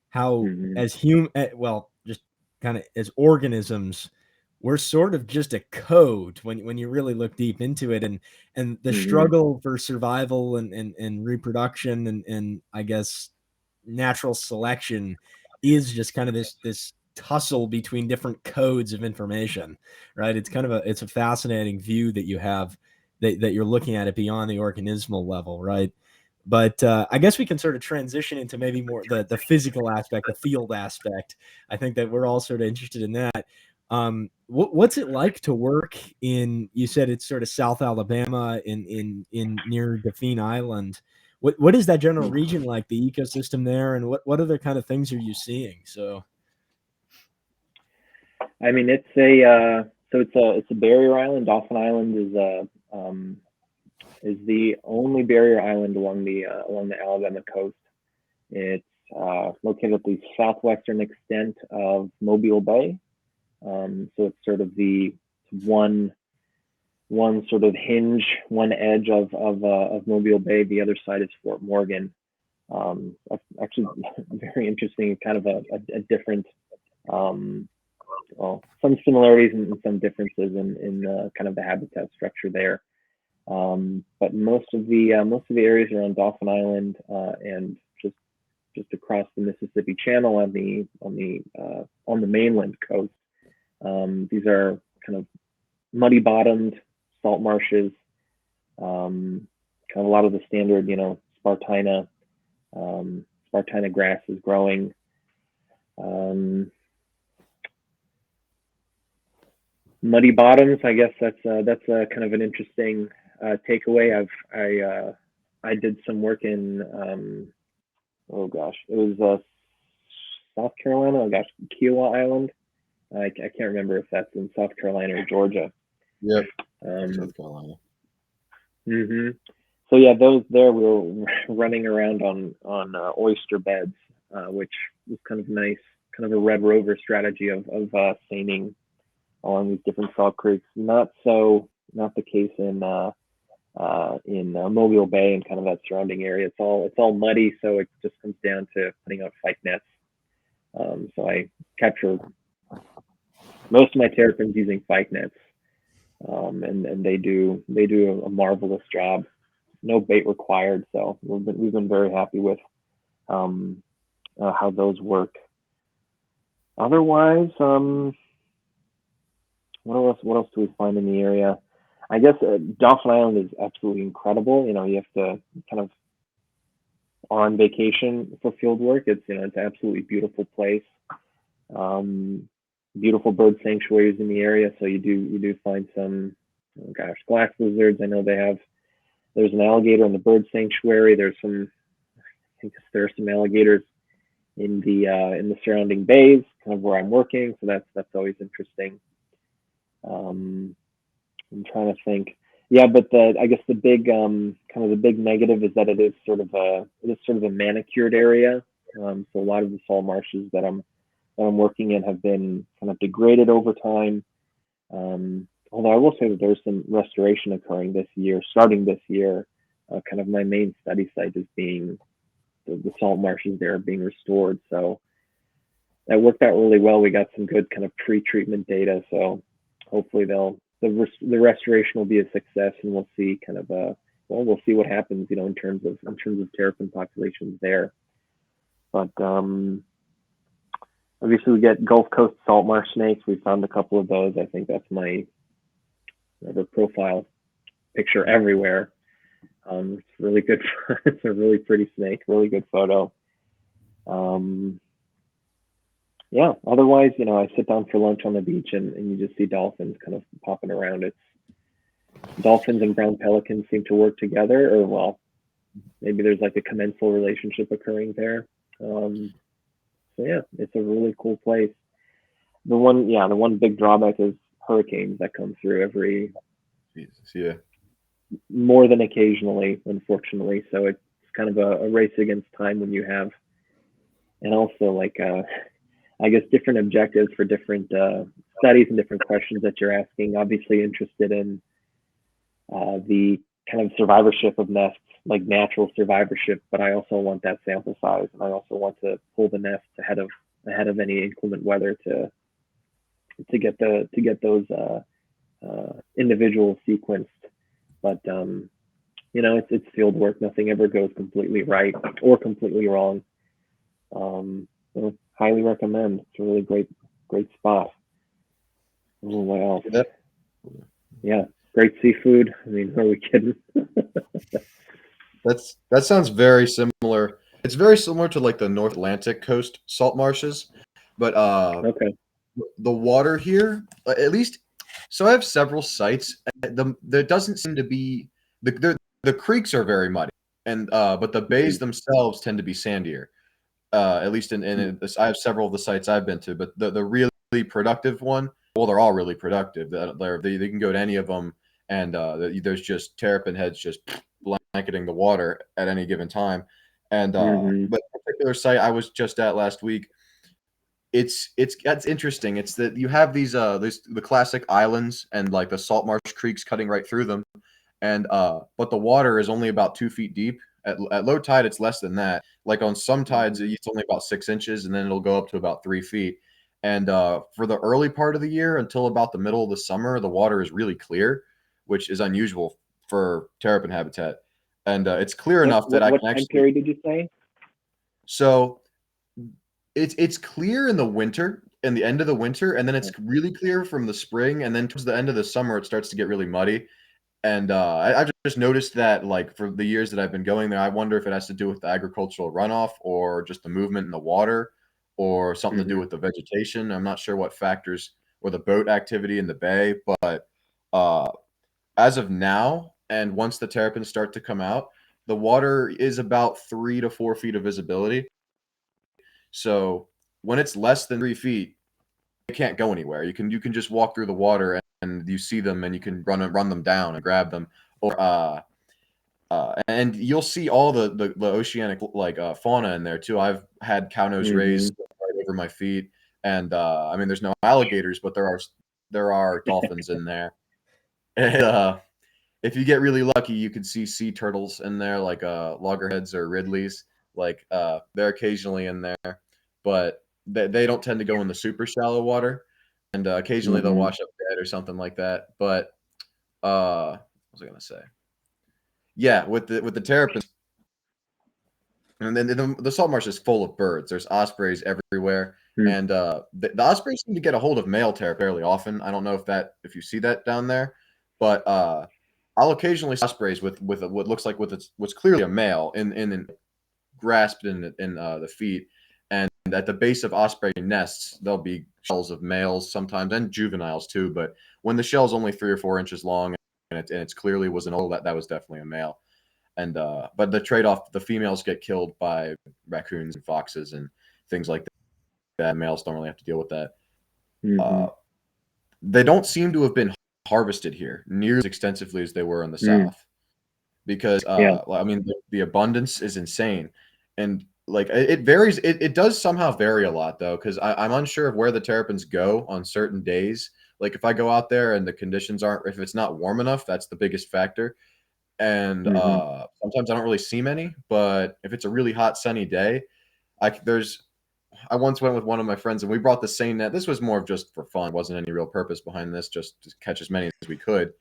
S1: how as just kind of as organisms, we're sort of just a code when you really look deep into it, and the struggle for survival and reproduction and I guess natural selection is just kind of this tussle between different codes of information, right? It's kind of it's a fascinating view that you have, that you're looking at it beyond the organismal level, right? But I guess we can sort of transition into maybe more the physical aspect, the field aspect. I think that we're all sort of interested in that. What's it like to work in? You said it's sort of South Alabama, in near Dauphin Island. What is that general region like? The ecosystem there, and what other kind of things are you seeing? So,
S3: I mean, it's a barrier island. Dauphin Island is the only barrier island along the Alabama coast. It's located at the southwestern extent of Mobile Bay. So it's sort of the one sort of hinge, one edge of Mobile Bay. The other side is Fort Morgan. Actually, very interesting. Kind of a different, some similarities and some differences in kind of the habitat structure there. But most of the areas around Dauphin Island and just across the Mississippi Channel on the mainland coast. These are kind of muddy bottomed salt marshes, kind kind of a lot of the standard, Spartina grass is growing. Muddy bottoms, I guess that's a kind of an interesting takeaway. I did some work in it was South Carolina. Oh gosh, Kiowa Island. I can't remember if that's in South Carolina or Georgia.
S2: Yep. South Carolina.
S3: Mm-hmm. So yeah, those there we were running around on oyster beds, which was kind of nice, kind of a Red Rover strategy of seining along these different salt creeks. Not the case in Mobile Bay and kind of that surrounding area. It's all muddy, so it just comes down to putting out fyke nets. So I capture most of my terrapins using fyke nets, and they do a marvelous job. No bait required, so we've been very happy with how those work. Otherwise, what else do we find in the area? I guess Dauphin Island is absolutely incredible. You have to kind of on vacation for field work. It's an absolutely beautiful place. Beautiful bird sanctuaries in the area, so you do find some glass lizards. I know there's an alligator in the bird sanctuary. I think there are some alligators in the surrounding bays, kind of where I'm working. So that's always interesting. I'm trying to think. Yeah, but I guess the big negative is that it is sort of a manicured area. So a lot of the salt marshes that I'm working in have been kind of degraded over time. Although I will say that there's some restoration occurring starting this year. Kind of my main study site is being the salt marshes there are being restored. So that worked out really well. We got some good kind of pre-treatment data. So hopefully the restoration will be a success, and we'll see we'll see what happens, in terms of terrapin populations there. But obviously we get Gulf Coast salt marsh snakes. We found a couple of those. I think that's my profile picture everywhere. It's really good. It's a really pretty snake. Really good photo. Yeah. Otherwise, I sit down for lunch on the beach and you just see dolphins kind of popping around. It's dolphins and brown pelicans seem to work together, or well, maybe there's like a commensal relationship occurring there. So yeah, it's a really cool place. The one big drawback is hurricanes that come through more than occasionally, unfortunately. So it's kind of a race against time when you have, and also I guess different objectives for different studies and different questions that you're asking. Obviously interested in the kind of survivorship of nests, like natural survivorship, but I also want that sample size, and I also want to pull the nests ahead of any inclement weather to get those individuals sequenced. But it's field work. Nothing ever goes completely right or completely wrong. So highly recommend. It's a really great spot. What else? Yeah, great seafood. I mean, who are we kidding?
S2: That sounds very similar. It's very similar to like the North Atlantic coast salt marshes, but
S3: Okay.
S2: the water here, at least. So I have several sites. There doesn't seem to be the creeks are very muddy, and but the bays themselves tend to be sandier. At least in this, I have several of the sites I've been to, but the really productive one, well, they're all really productive. They can go to any of them, and there's just terrapin heads just blanketing the water at any given time. And but a particular site I was just at last week, that's interesting. It's that you have these the classic islands and like the salt marsh creeks cutting right through them, and but the water is only about 2 feet deep. At low tide, it's less than that. Like on some tides, it's only about 6 inches, and then it'll go up to about 3 feet. And for the early part of the year until about the middle of the summer, the water is really clear, which is unusual for terrapin habitat. And it's clear enough that I can actually. What
S3: time period did you say?
S2: So it's clear in the winter, in the end of the winter, and then it's really clear from the spring, and then towards the end of the summer, it starts to get really muddy. And I've just noticed that, like, for the years that I've been going there, I wonder if it has to do with the agricultural runoff or just the movement in the water or something to do with the vegetation. I'm not sure what factors, or the boat activity in the bay, but uh, as of now, and once the terrapins start to come out, the water is about 3 to 4 feet of visibility. So when it's less than 3 feet, they can't go anywhere. You can just walk through the water and you see them and you can run them down and grab them. Or and you'll see all the oceanic, like, fauna in there too. I've had cow-nose rays right over my feet, and I mean, there's no alligators, but there are dolphins in there. And if you get really lucky, you could see sea turtles in there, like loggerheads or ridleys. Like, they're occasionally in there, but they don't tend to go in the super shallow water, and occasionally they'll wash up dead or something like that. But what was I gonna say? Yeah, with the terrapins, and then the salt marsh is full of birds. There's ospreys everywhere, and the ospreys seem to get a hold of male terrapin fairly often. I don't know if you see that down there, but I'll occasionally see ospreys with what looks like what's clearly a male in grasped in the feet, and at the base of osprey nests there'll be shells of males sometimes, and juveniles too. But when the shell's only 3 or 4 inches long and it's clearly was an old, that was definitely a male. And but the trade-off, the females get killed by raccoons and foxes and things like that. Males don't really have to deal with that. They don't seem to have been harvested here near as extensively as they were in the South, because I mean, the abundance is insane, and like it varies. It does somehow vary a lot though, because I'm unsure of where the terrapins go on certain days. Like, if I go out there and the conditions aren't, if it's not warm enough, that's the biggest factor. And sometimes I don't really see many, but if it's a really hot sunny day, I once went with one of my friends and we brought the seine net. This was more of just for fun. Wasn't any real purpose behind this, just to catch as many as we could,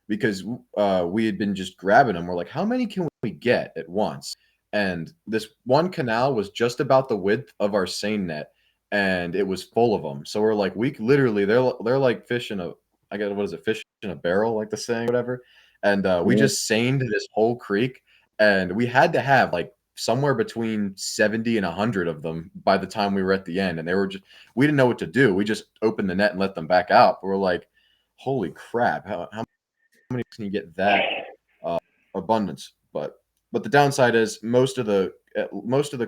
S2: because we had been just grabbing them. We're like, how many can we get at once? And this one canal was just about the width of our seine net, and it was full of them. So we're like, we literally, they're like fish in a, I guess, what is it, fish in a barrel, like the saying, whatever. And we just seined this whole creek, and we had to have like somewhere between 70 and 100 of them by the time we were at the end. And they were just, we didn't know what to do. We just opened the net and let them back out. But we're like, holy crap, how many can you get that abundance? But the downside is most of the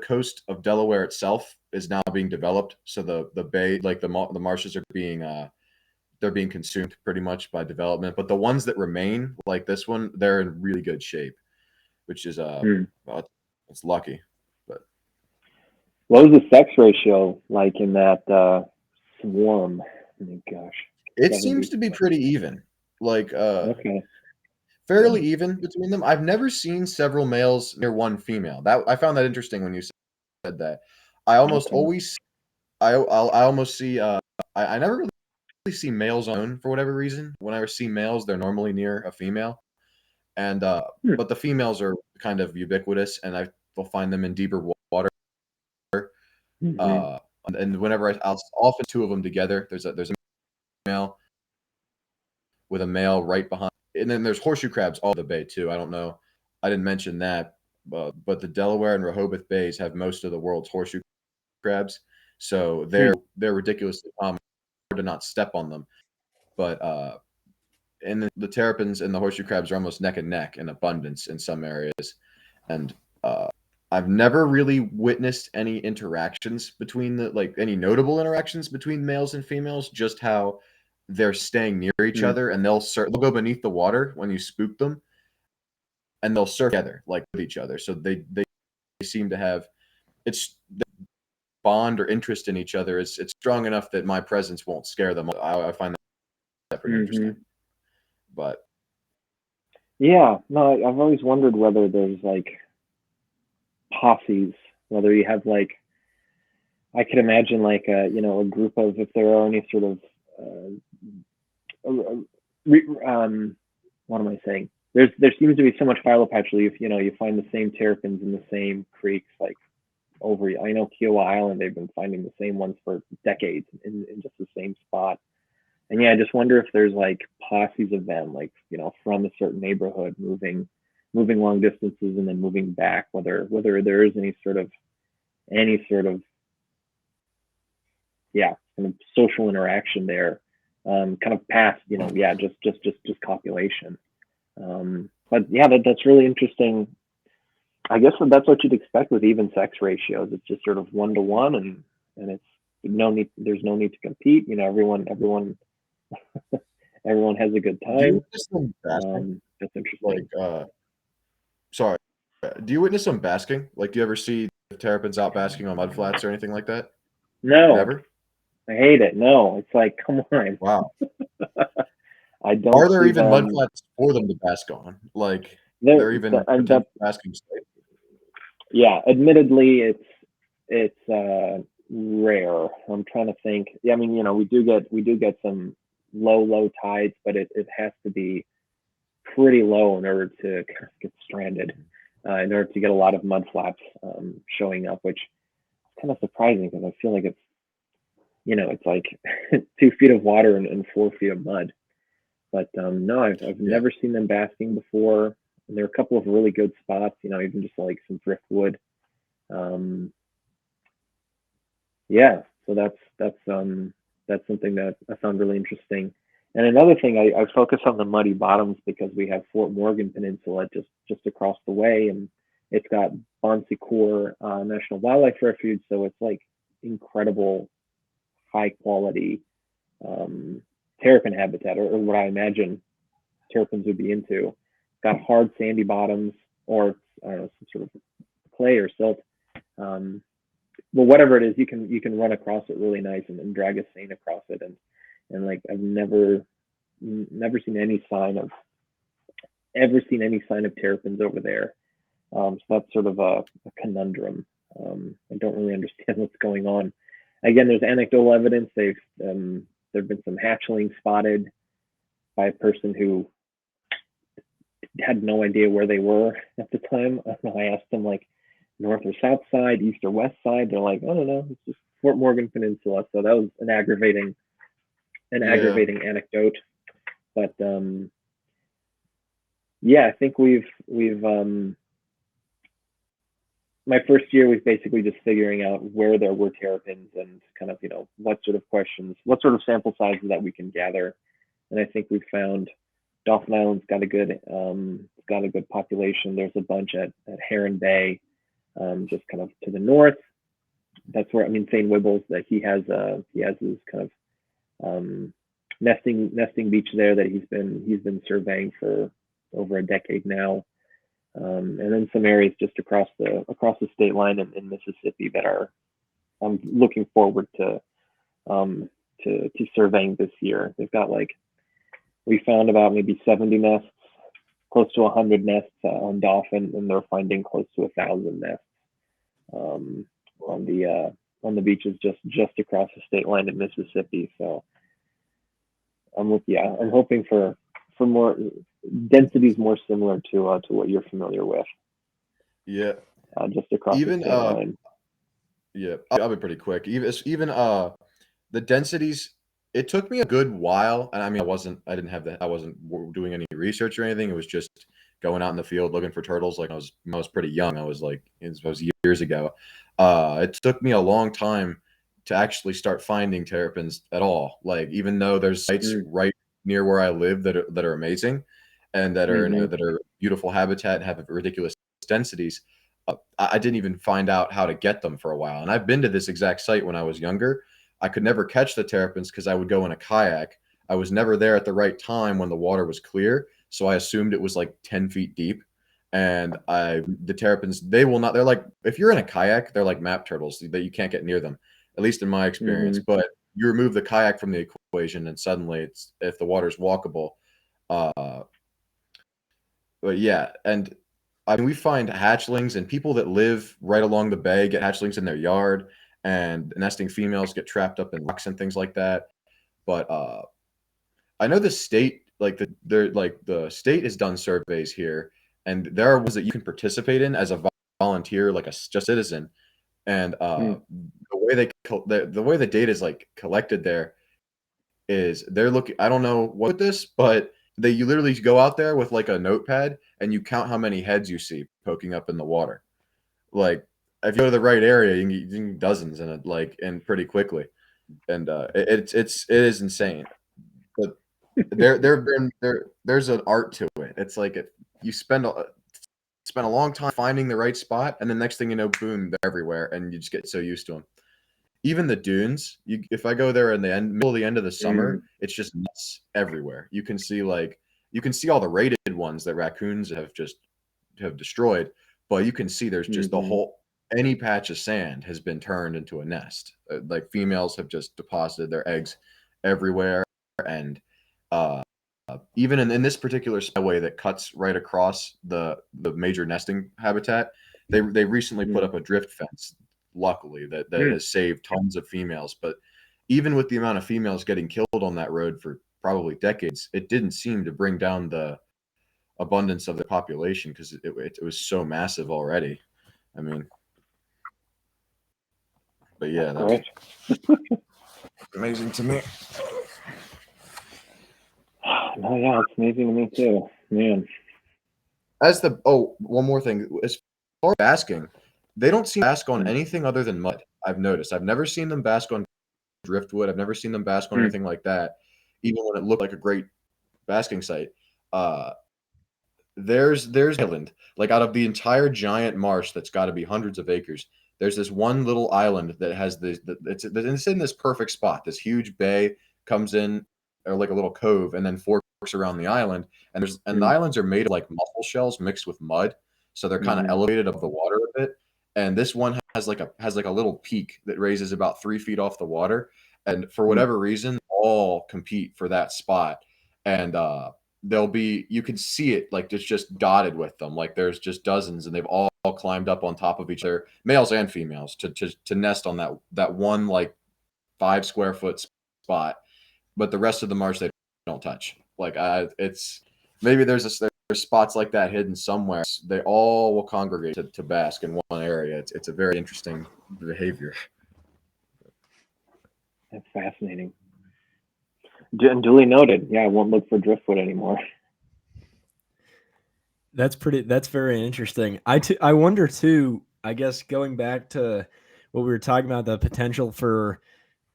S2: coast of Delaware itself is now being developed. So the bay, like the marshes, are being they're being consumed pretty much by development. But the ones that remain, like this one, they're in really good shape, which is well, it's lucky. But
S3: what was the sex ratio like in that swarm? Oh my gosh,
S2: it seems to be pretty even, like
S3: okay,
S2: fairly even between them. I've never seen several males near one female. That I found that interesting when you said that. I almost always, I almost see. I never really see males on their own for whatever reason. Whenever I see males, they're normally near a female, and but the females are kind of ubiquitous, and I will find them in deeper water. And whenever I'll often two of them together. There's a male with a male right behind, and then there's horseshoe crabs all over the bay too. I don't know, I didn't mention that, but the Delaware and Rehoboth bays have most of the world's horseshoe crabs, so they're ridiculously common. Hard to not step on them, but and the terrapins and the horseshoe crabs are almost neck and neck in abundance in some areas, and I've never really witnessed any interactions between any notable interactions between males and females. Just how they're staying near each other, and they'll go beneath the water when you spook them, and they'll surf together like with each other. So they seem to have it's bond or interest in each other. It's strong enough that my presence won't scare them. I find that pretty interesting. But
S3: yeah, no, I've always wondered whether there's like posses, whether you have like, I could imagine like a group of, if there are any sort of what am I saying? There seems to be so much philopatry. If you find the same terrapins in the same creeks, like over, I know Kiowa Island, they've been finding the same ones for decades in just the same spot. and yeah, I just wonder if there's like posses of them, like, you know, from a certain neighborhood moving long distances and then moving back, whether there is any sort of yeah, kind of social interaction there, kind of past, you know, yeah, just copulation. But yeah, that's really interesting. I guess that's what you'd expect with even sex ratios. It's just sort of 1-to-1, and it's there's no need to compete. You know, everyone has a good
S2: Do you
S3: time.
S2: witness them basking?
S3: That's interesting.
S2: Like, sorry, do you witness them basking? Like, do you ever see terrapins out basking on mudflats or anything like that?
S3: No,
S2: Never?
S3: I hate it. No, it's like, come on.
S2: Wow.
S3: I don't.
S2: Are there
S3: see
S2: even
S3: them.
S2: mudflats for them to bask on? Like,
S3: There,
S2: they're even
S3: and
S2: potential basking sites?
S3: yeah, admittedly, it's rare. I'm trying to think. Yeah, I mean, you know, we do get some low tides, but it has to be pretty low in order to get stranded, in order to get a lot of mud flaps showing up, which is kind of surprising because I feel like it's, you know, it's like 2 feet of water and 4 feet of mud. But no, I've never seen them basking before. And there are a couple of really good spots, you know, even just like some driftwood. Yeah, so that's something that I found really interesting. And another thing, I focus on the muddy bottoms because we have Fort Morgan Peninsula just across the way, and it's got Bon Secours National Wildlife Refuge, so it's like incredible, high quality terrapin habitat, or what I imagine terrapins would be into. It's got hard sandy bottoms, or I don't know, some sort of clay or silt. Well, whatever it is, you can run across it really nice and drag a seine across it, and like I've never seen any sign of terrapins over there. So that's sort of a conundrum. I don't really understand what's going on. Again, there's anecdotal evidence. There've been some hatchlings spotted by a person who had no idea where they were at the time. I asked them, like, north or south side, east or west side. They're like, I don't know, it's just Fort Morgan Peninsula. So that was an aggravating anecdote. But yeah, I think we've my first year was basically just figuring out where there were terrapins and kind of, you know, what sort of sample sizes that we can gather. And I think we found Dauphin Island's got a good population. There's a bunch at Heron Bay, just kind of to the north. That's where, I mean, St. Wibbles, that he has his kind of nesting beach there that he's been surveying for over a decade now. And then some areas just across the state line in Mississippi that I'm looking forward to surveying this year. They've got, like, we found about maybe 70 nests, close to 100 nests on dolphin, and they're finding close to 1,000 nests on the beaches just across the state line in Mississippi. So I'm hoping for more densities more similar to what you're familiar with.
S2: Yeah.
S3: Just across the state line.
S2: Yeah, I'll be pretty quick. Even the densities. It took me a good while, and I mean, I wasn't doing any research or anything. It was just going out in the field looking for turtles. Like I was pretty young. It was years ago. It took me a long time to actually start finding terrapins at all. Like, even though there's sites right near where I live that are amazing, and that are beautiful habitat and have ridiculous densities, I didn't even find out how to get them for a while. And I've been to this exact site when I was younger. I could never catch the terrapins because I would go in a kayak. I was never there at the right time when the water was clear, so I assumed it was like 10 feet deep. And the terrapins, they're like, if you're in a kayak, they're like map turtles, that you can't get near them, at least in my experience. But you remove the kayak from the equation, and suddenly if the water's walkable. But yeah, and I mean, we find hatchlings, and people that live right along the bay get hatchlings in their yard, and nesting females get trapped up in rocks and things like that. But I know the state, the state has done surveys here, and there are ones that you can participate in as a volunteer, like a just citizen. And the way the data is like collected there, is they're looking. I don't know what this, but you literally go out there with like a notepad and you count how many heads you see poking up in the water. Like if you go to the right area, you can get dozens in it, and pretty quickly. And it is insane. But there's an art to it. It's like you spend a long time finding the right spot, and the next thing you know, boom, they're everywhere, and you just get so used to them. Even the dunes, if I go there in the middle of the end of the summer, it's just nuts everywhere. You can see all the rated ones that raccoons have destroyed, but you can see there's just any patch of sand has been turned into a nest. Like females have just deposited their eggs everywhere, and even in this particular spyway that cuts right across the major nesting habitat, they recently put up a drift fence. Luckily, that has saved tons of females. But even with the amount of females getting killed on that road for probably decades, it didn't seem to bring down the abundance of the population because it was so massive already. I mean, but yeah, that's amazing to me.
S3: No, yeah, it's amazing to me too, man.
S2: One more thing. As far as basking, they don't seem to bask on anything other than mud. I've noticed. I've never seen them bask on driftwood. I've never seen them bask on anything like that, even when it looked like a great basking site. There's island, like out of the entire giant marsh that's got to be hundreds of acres. There's this one little island that has it's in this perfect spot. This huge bay comes in, or like a little cove, and then forks around the island. And the islands are made of like mussel shells mixed with mud, so they're kind of elevated above the water a bit. And this one has like a little peak that raises about 3 feet off the water. And for whatever reason, all compete for that spot. And you can see it like it's just dotted with them. Like there's just dozens, and they've all climbed up on top of each other, males and females, to nest on that one like 5 square foot spot. But the rest of the marsh they don't touch. Like it's maybe there's spots like that hidden somewhere. They all will congregate to bask in one area. It's a very interesting behavior.
S3: That's fascinating. And duly noted. Yeah, I won't look for driftwood anymore.
S1: That's very interesting. I wonder too, I guess going back to what we were talking about, the potential for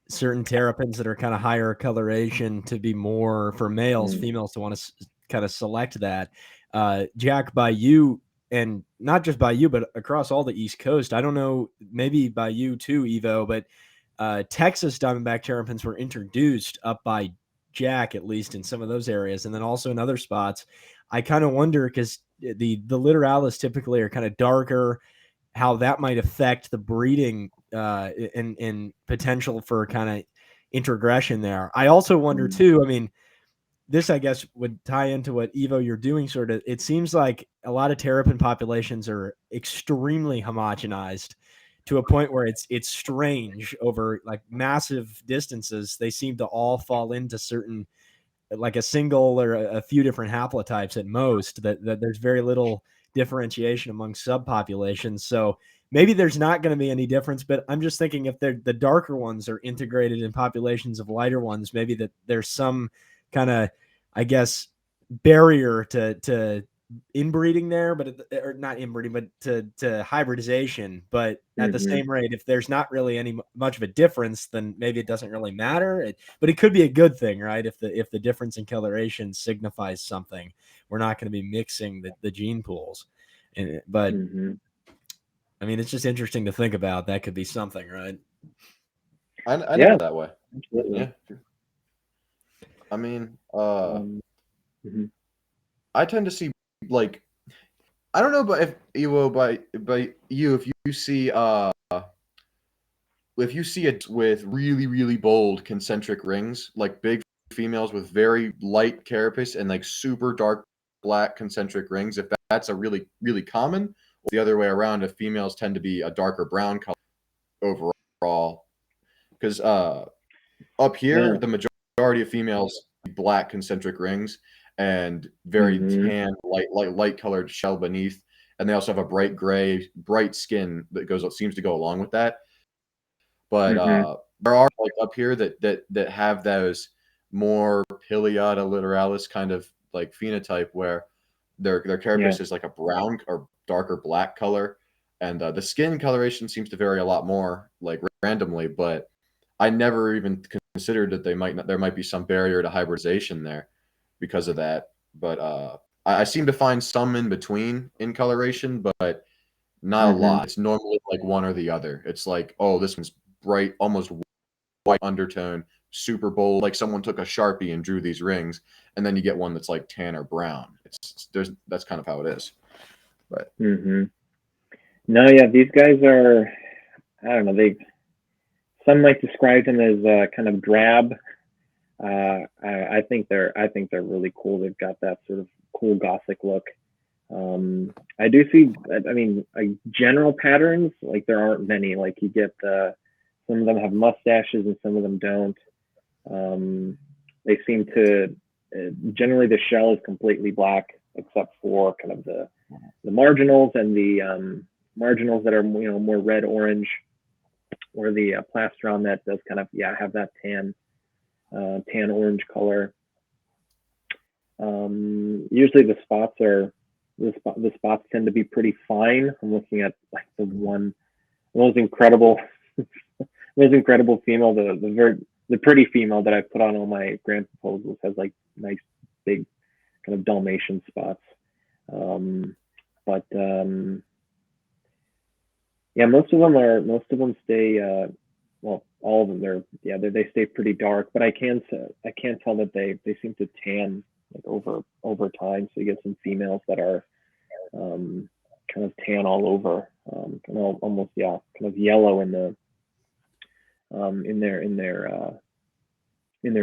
S1: certain terrapins that are kind of higher coloration to be more for males, females to want to kind of select that. Jack, by you, and not just by you, but across all the East Coast, I don't know, maybe by you too, Evo, but Texas Diamondback Terrapins were introduced up by Jack, at least in some of those areas, and then also in other spots. I kind of wonder, because the littoralis typically are kind of darker, how that might affect the breeding and potential for kind of introgression there. I also wonder too, I mean, this, I guess, would tie into what Evo you're doing. Sort of, it seems like a lot of terrapin populations are extremely homogenized to a point where it's strange. Over like massive distances, they seem to all fall into certain, like a single or a few different haplotypes at most, that there's very little differentiation among subpopulations. So maybe there's not going to be any difference, but I'm just thinking if the darker ones are integrated in populations of lighter ones, maybe that there's some kind of, I guess, barrier to inbreeding there, but or not inbreeding, but to hybridization. But at the same rate, if there's not really any much of a difference, then maybe it doesn't really matter. But it could be a good thing, right? If the difference in coloration signifies something, we're not going to be mixing the gene pools. But I mean, it's just interesting to think about. That could be something, right?
S2: I know that way.
S3: Absolutely.
S2: Yeah. I mean, I tend to see, like, I don't know, but if Iwo, by you, if you see it with really, really bold concentric rings, like big females with very light carapace and like super dark black concentric rings, if that's a really, really common, or the other way around, if females tend to be a darker brown color overall, because up here, the majority of females black concentric rings and very tan, light colored shell beneath, and they also have a bright skin that seems to go along with that. But there are like up here that have those more Pileata literalis kind of like phenotype, where their carapace is like a brown or darker black color, and the skin coloration seems to vary a lot more, like randomly. But I never even considered that there might be some barrier to hybridization there because of that. But I seem to find some in between in coloration, but not a lot. It's normally like one or the other. It's like, oh, this one's bright, almost white undertone, super bold, like someone took a Sharpie and drew these rings, and then you get one that's like tan or brown. That's kind of how it is. But
S3: no, yeah, these guys are, I don't know, some might describe them as kind of drab. I think they're really cool. They've got that sort of cool Gothic look. I do see, I mean, like general patterns, like there aren't many. Like you get some of them have mustaches and some of them don't. They seem to generally the shell is completely black except for kind of the marginals and the marginals that are more red orange, or the plastron that does kind of have that tan orange color. Usually the spots tend to be pretty fine. I'm looking at like the most incredible female, the pretty female that I put on all my grant proposals has like nice big kind of Dalmatian spots. Most of them stay. Well, all of them they stay pretty dark, but I can't tell that they seem to tan like over time. So you get some females that are kind of tan all over, kind of almost kind of yellow in their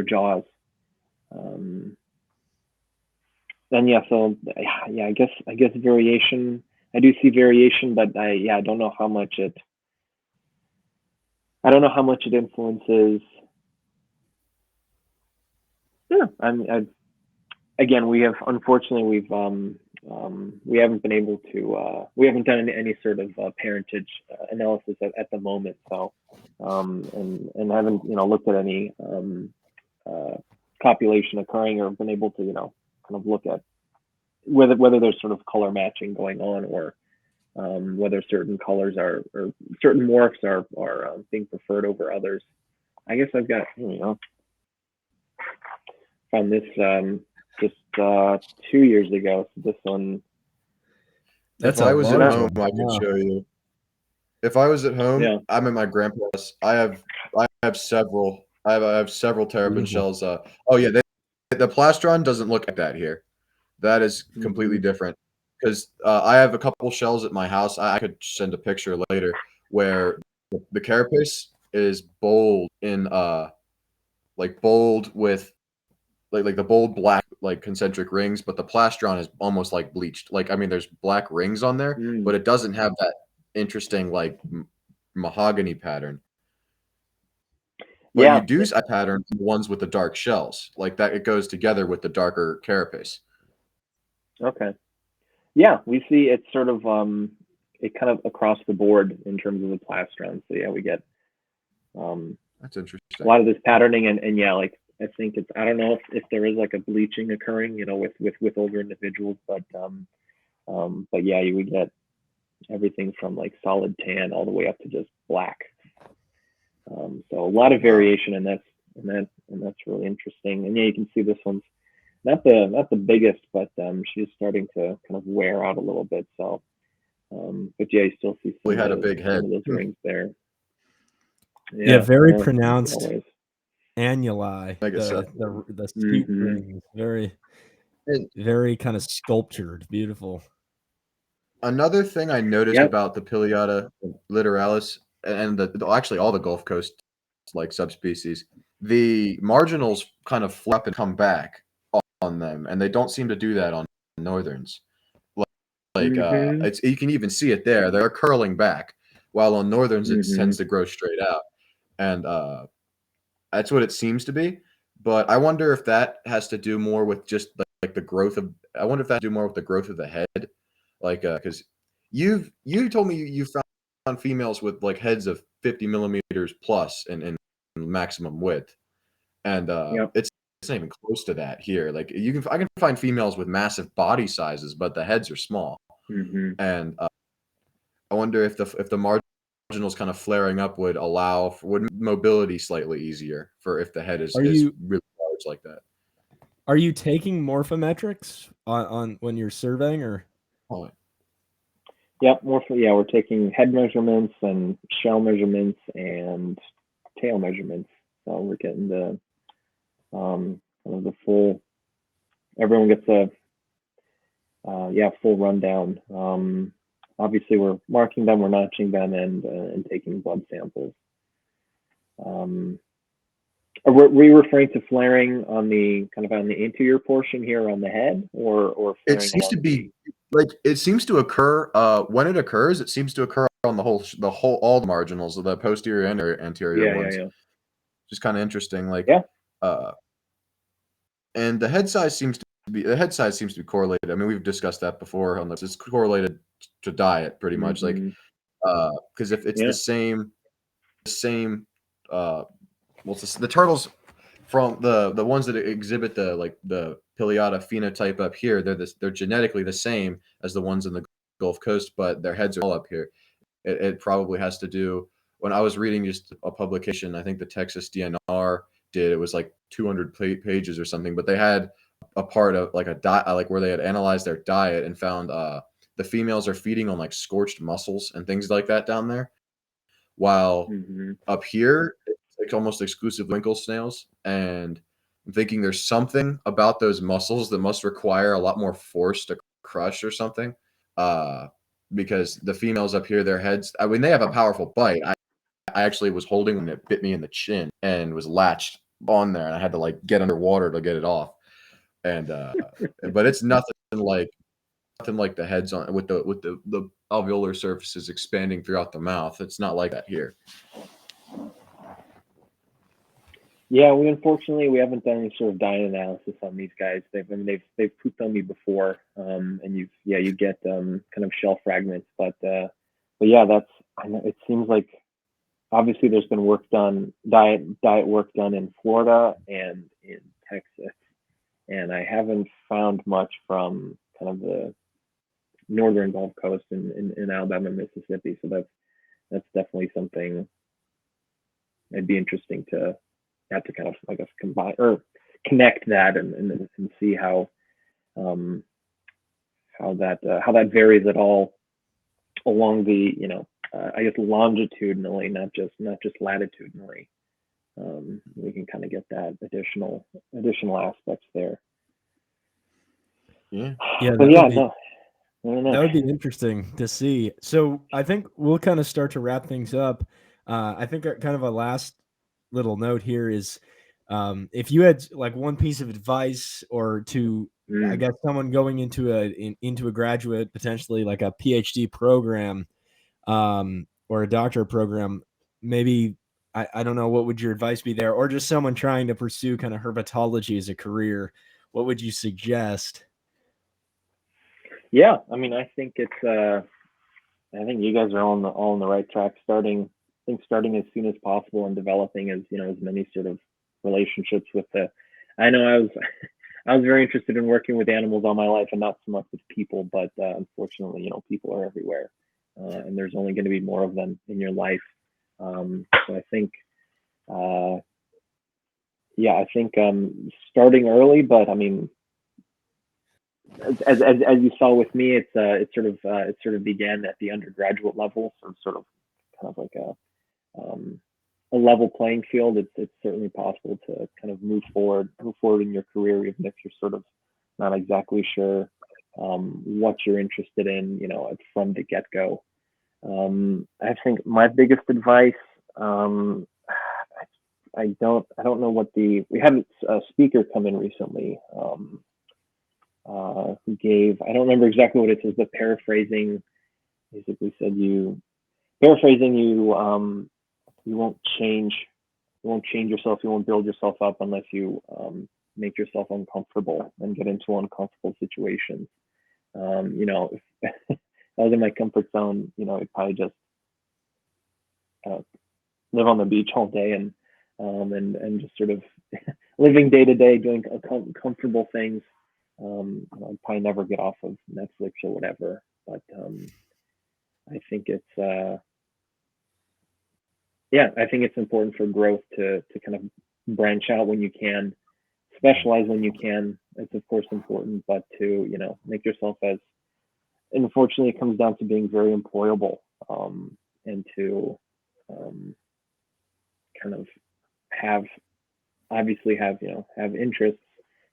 S3: jaws. I guess variation. I do see variation, but I don't know how much it influences. Again, we haven't been able to. We haven't done any sort of parentage analysis at the moment. So, and haven't looked at any copulation occurring, or been able to kind of look at whether there's sort of color matching going on, or whether certain colors or certain morphs are being preferred over others. I guess I've got found this just 2 years ago. So this one.
S2: If I was at home, I could show you. If I was at home, I'm at my grandpa's. I have several terrapin shells. The plastron doesn't look like that here. That is completely different, because I have a couple shells at my house. I could send a picture later where the carapace is bold in bold with like the bold black like concentric rings, but the plastron is almost like bleached. Like, I mean, there's black rings on there, but it doesn't have that interesting like mahogany pattern. But you do see a pattern in the ones with the dark shells, like that. It goes together with the darker carapace. Okay.
S3: Yeah, we see it's sort of it kind of across the board in terms of the plastron. So we get
S2: that's interesting.
S3: A lot of this patterning, and like I think it's, I don't know if there is like a bleaching occurring, with older individuals, but you would get everything from like solid tan all the way up to just black. So a lot of variation, and that's really interesting. And you can see this one's not the biggest, but she's starting to kind of wear out a little bit. So, but you still see
S2: we had a big head.
S3: Some of those rings there.
S1: Yeah, very pronounced annuli. The skeet rings, very kind of sculptured, beautiful.
S2: Another thing I noticed about the Pileata literalis and actually all the Gulf Coast like subspecies, the marginals kind of flap and come back on them, and they don't seem to do that on northerns. It's, you can even see it there. They're curling back, while on northerns it tends to grow straight out, and that's what it seems to be. But I wonder if that has to do more with just like the growth of. I wonder if that has to do more with the growth of the head, like because you told me you found females with like heads of 50 millimeters plus in maximum width, and not even close to that here. Like I can find females with massive body sizes, but the heads are small.
S3: Mm-hmm.
S2: And I wonder if the marginals kind of flaring up would mobility slightly easier for if the head is really large like that.
S1: Are you taking morphometrics on when you're surveying, or?
S2: Oh,
S3: Yep, we're taking head measurements and shell measurements and tail measurements. So we're getting the kind of the full. Everyone gets a full rundown. Obviously, we're marking them, we're notching them, and taking blood samples. Were you referring to flaring on the anterior portion here on the head, or
S2: it seems to be like it seems to occur when it occurs. It seems to occur on all the marginals of the posterior and anterior ones.
S3: Yeah.
S2: Just kind of interesting, like and the head size seems to be correlated. I mean, we've discussed that before on this. It's correlated to diet pretty much, like because if it's the same the turtles from the ones that exhibit the Pileata phenotype up here, they're genetically the same as the ones in the Gulf Coast, but their heads are all up here. It probably has to do. When I was reading just a publication, I think the Texas DNR did, it was like 200 pages or something, but they had a part of like a diet, like where they had analyzed their diet and found the females are feeding on like scorched mussels and things like that down there, while up here it's like almost exclusively winkle snails. And I'm thinking there's something about those mussels that must require a lot more force to crush or something, because the females up here, their heads, I mean, they have a powerful bite. I actually was holding one that bit me in the chin and was latched on there, and I had to like get underwater to get it off. And but it's nothing like the heads on with the alveolar surfaces expanding throughout the mouth. It's not like that here.
S3: Yeah, unfortunately we haven't done any sort of diet analysis on these guys. They've pooped on me before, and you get kind of shell fragments, but yeah, it seems like obviously there's been diet work done in Florida and in Texas, and I haven't found much from kind of the northern Gulf Coast in Alabama and Mississippi. So that's definitely something it'd be interesting to have to kind of, I guess, combine or connect that and see how that varies at all along the I guess longitudinally, not just latitudinally. We can kind of get that additional aspects there.
S1: Yeah.
S3: That
S1: would be interesting to see. So I think we'll kind of start to wrap things up. I think kind of a last little note here is, if you had like one piece of advice or to, I guess, someone going into a graduate, potentially like a PhD program, or a doctorate program, maybe, I don't know, what would your advice be there? Or just someone trying to pursue kind of herpetology as a career, what would you suggest?
S3: Yeah, I mean, I think it's I think you guys are all on the right track, starting as soon as possible and developing as many sort of relationships with I know I was very interested in working with animals all my life and not so much with people, but unfortunately, people are everywhere, and there's only going to be more of them in your life. So I think starting early, but I mean, as you saw with me, it sort of began at the undergraduate level, so sort of kind of like a level playing field. It's certainly possible to kind of move forward in your career, even if you're sort of not exactly sure what you're interested in, from the get-go. I think my biggest advice, I don't know what we had a speaker come in recently, who gave, I don't remember exactly what it says, but paraphrasing, basically said you won't change yourself, you won't build yourself up unless you make yourself uncomfortable and get into uncomfortable situations. If I was in my comfort zone, I'd probably just live on the beach all day and just sort of living day to day, doing comfortable things. I'd probably never get off of Netflix or whatever, but I think it's I think it's important for growth to kind of branch out when you can, specialize when you can. It's of course important, but to make yourself as, and unfortunately it comes down to being very employable, and to kind of have interests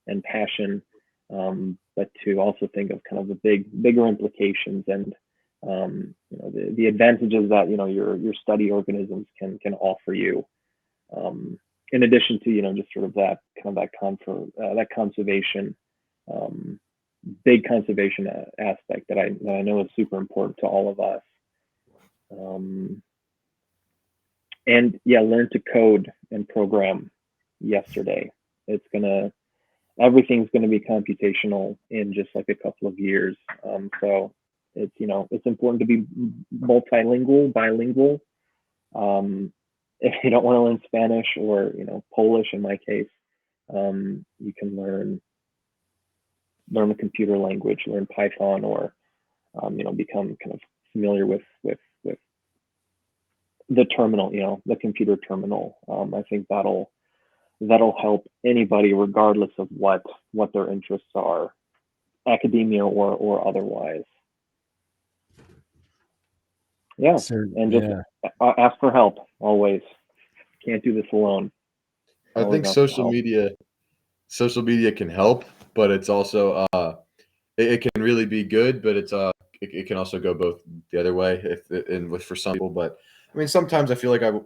S3: and passion, but to also think of kind of the bigger implications and the advantages that your study organisms can offer you, in addition to just sort of that conservation, big conservation aspect that I know is super important to all of us. And learn to code and program yesterday. Everything's gonna be computational in just like a couple of years. So it's important to be bilingual. If you don't want to learn Spanish or Polish, in my case, you can learn a computer language, learn Python, or become kind of familiar with the terminal, the computer terminal. I think that'll help anybody, regardless of what their interests are, academia or otherwise. Yeah, and just ask for help always. Can't do this alone.
S2: I think social media can help, but it's also it can really be good, but it's it can also go both the other way for some people. But I mean, sometimes I feel like I'm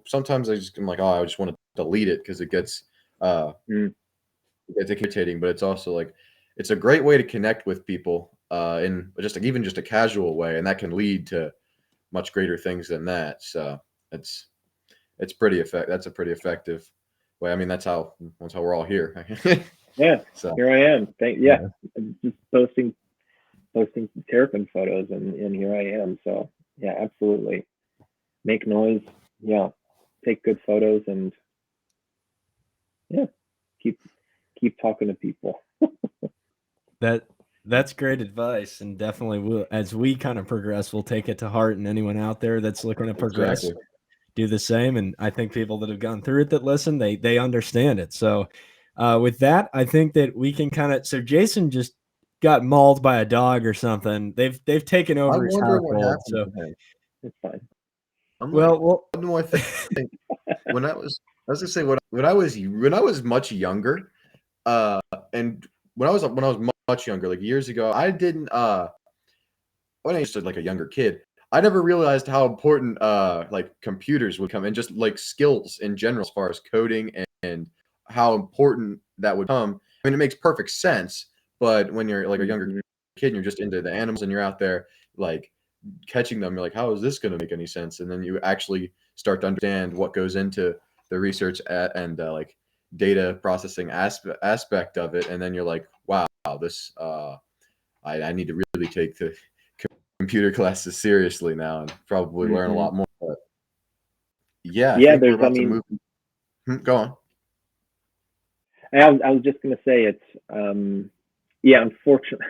S2: like, oh, I just want to delete it because it gets it's irritating. But it's also like it's a great way to connect with people in even just a casual way, and that can lead to much greater things than that. So it's pretty effective. That's a pretty effective way. I mean, that's how we're all here.
S3: Yeah. So here I am.
S2: Yeah.
S3: Just posting terrapin photos, and here I am. So yeah, absolutely. Make noise. Yeah. Take good photos, and keep talking to people.
S1: That's great advice, and definitely as we kind of progress, we'll take it to heart, and anyone out there that's looking to progress, do the same. And I think people that have gone through it that listen, they understand it. So with that, I think that we can so Jason just got mauled by a dog or something. They've taken over his household. So
S3: it's fine.
S2: Well, one more thing. When I was gonna say when I was much younger, and when I was much younger, like years ago, I didn't when I used to like a younger kid, I never realized how important like computers would come, and just like skills in general as far as coding and how important that would come. I mean, it makes perfect sense, but when you're like a younger kid and you're just into the animals and you're out there like catching them, you're like, how is this going to make any sense? And then you actually start to understand what goes into the research and like data processing aspect of it, and then you're like, wow, this I need to really take the computer classes seriously now and probably learn a lot more. But I think we're about to move. Go on.
S3: I was just going to say it's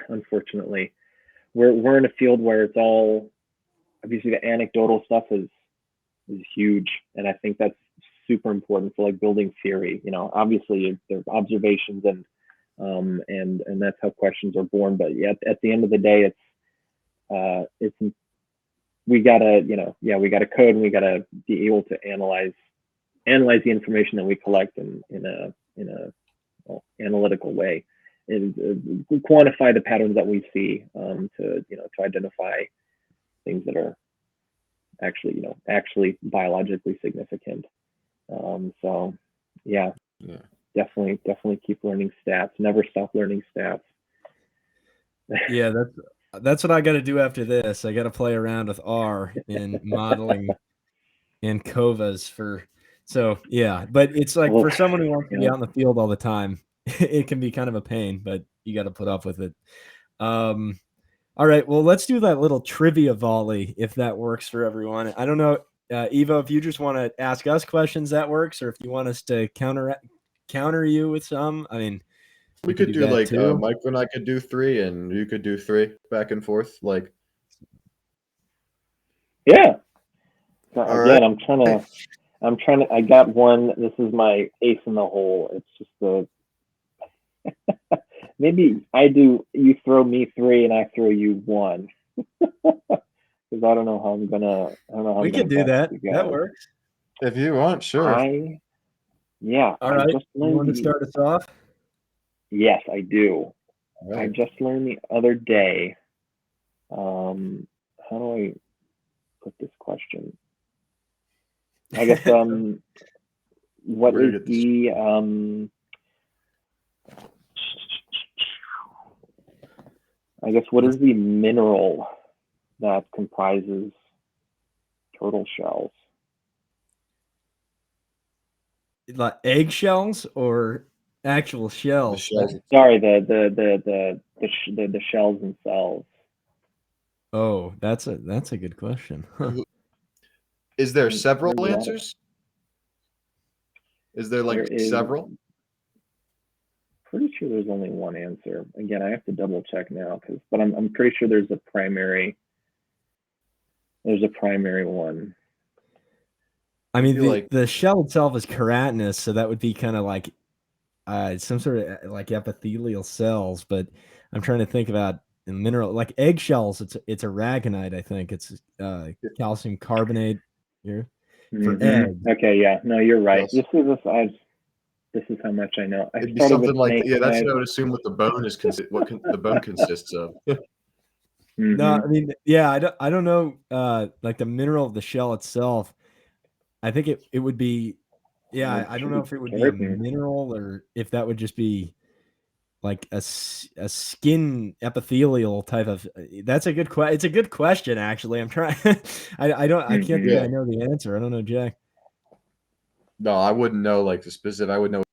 S3: unfortunately we're in a field where it's all, obviously the anecdotal stuff is huge, and I think that's super important for like building theory. Obviously there's observations and that's how questions are born. But at the end of the day, we gotta code, and we gotta be able to analyze the information that we collect in a analytical way, and quantify the patterns that we see, to identify things that are actually biologically significant. So definitely keep learning stats. Never stop learning stats.
S1: Yeah, that's what I got to do after this. I got to play around with R in modeling and COVAs but it's like for someone who wants to be out in the field all the time, it can be kind of a pain, but you got to put up with it. All right, well, let's do that little trivia volley if that works for everyone. I don't know, Evo, if you just want to ask us questions, that works, or if you want us to counter you with some? I mean,
S2: We could do
S1: that
S2: like
S1: too.
S2: Mike and I could do 3, and you could do 3 back and forth. Like,
S3: Yeah. So
S2: all
S3: again,
S2: right.
S3: I'm trying to. I got one. This is my ace in the hole. It's just the. Maybe you throw me 3 and I throw you 1. Because I don't know how I'm gonna. I don't know how
S1: We
S3: I'm gonna
S1: could do
S3: best
S1: that.
S3: you
S1: That
S3: guys.
S1: works.
S2: If you want, sure.
S3: Yeah.
S1: All
S3: I
S1: right.
S3: just
S1: You
S3: learned
S1: want to start us off?
S3: Yes, I do.
S2: All
S3: I
S2: right.
S3: just learned the other day. How do I put this question? I guess what
S2: Where
S3: is
S2: to get this?
S3: the I guess what is the mineral that comprises turtle shells?
S1: Like eggshells or actual
S2: The
S1: shells?
S2: shells.
S3: Sorry, the shells themselves.
S1: Oh, that's a good question. Huh.
S2: Is there
S3: There's a
S2: several
S3: lot of-
S2: answers? Is there like
S3: There is
S2: several?
S3: pretty sure there's only one answer. Again, I have to double check now but I'm pretty sure there's a primary one.
S1: I mean,
S2: feel like-
S1: the shell itself is keratinous, so that would be kind of like some sort of like epithelial cells. But I'm trying to think about a mineral like eggshells. It's aragonite, I think. It's calcium carbonate here for egg.
S3: Okay, yeah, no, you're right.
S2: Yes.
S3: This is how much I know. I
S2: It'd be
S3: started
S2: something
S3: with
S2: like
S3: snake
S2: that's
S3: eyes.
S2: what I would assume what the bone is the bone consists of.
S1: No, I mean, yeah, I don't know like the mineral of the shell itself. I think it would be, yeah, I don't know if it would be a
S3: Keratin.
S1: mineral or if that would just be like a skin epithelial type of. That's a good question. It's a good question, actually. I'm trying. I can't think
S2: Yeah.
S1: I know the answer. I don't know, Jack.
S2: No, I wouldn't know like the specific. I would know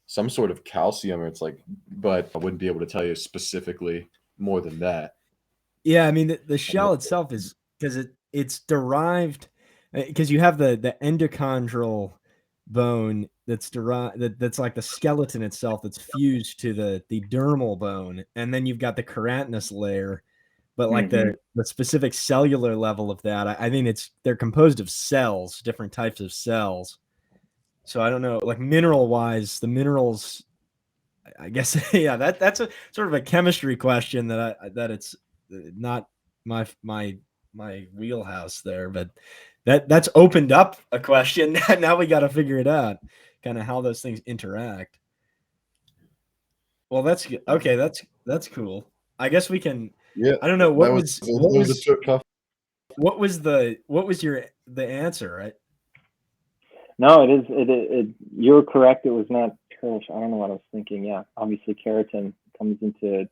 S2: some sort of calcium, or it's like, but I wouldn't be able to tell you specifically more than that.
S1: Yeah, I mean the shell itself is because it's derived because you have the endochondral bone that's derived that's like the skeleton itself that's fused to the dermal bone, and then you've got the keratinous layer, but like the specific cellular level of that, I mean they're composed of cells, different types of cells. So I don't know, like mineral wise, the minerals. I guess yeah, that's a sort of a chemistry question that it's not my wheelhouse there, but that's opened up a question. Now we got to figure it out, kind of how those things interact. Well, that's good. Okay. That's cool. I guess we can.
S2: Yeah,
S1: I don't know
S2: what was tough.
S1: what was the answer, right?
S3: No, it is. You're correct. It was not turtle. I don't know what I was thinking. Yeah, obviously keratin comes into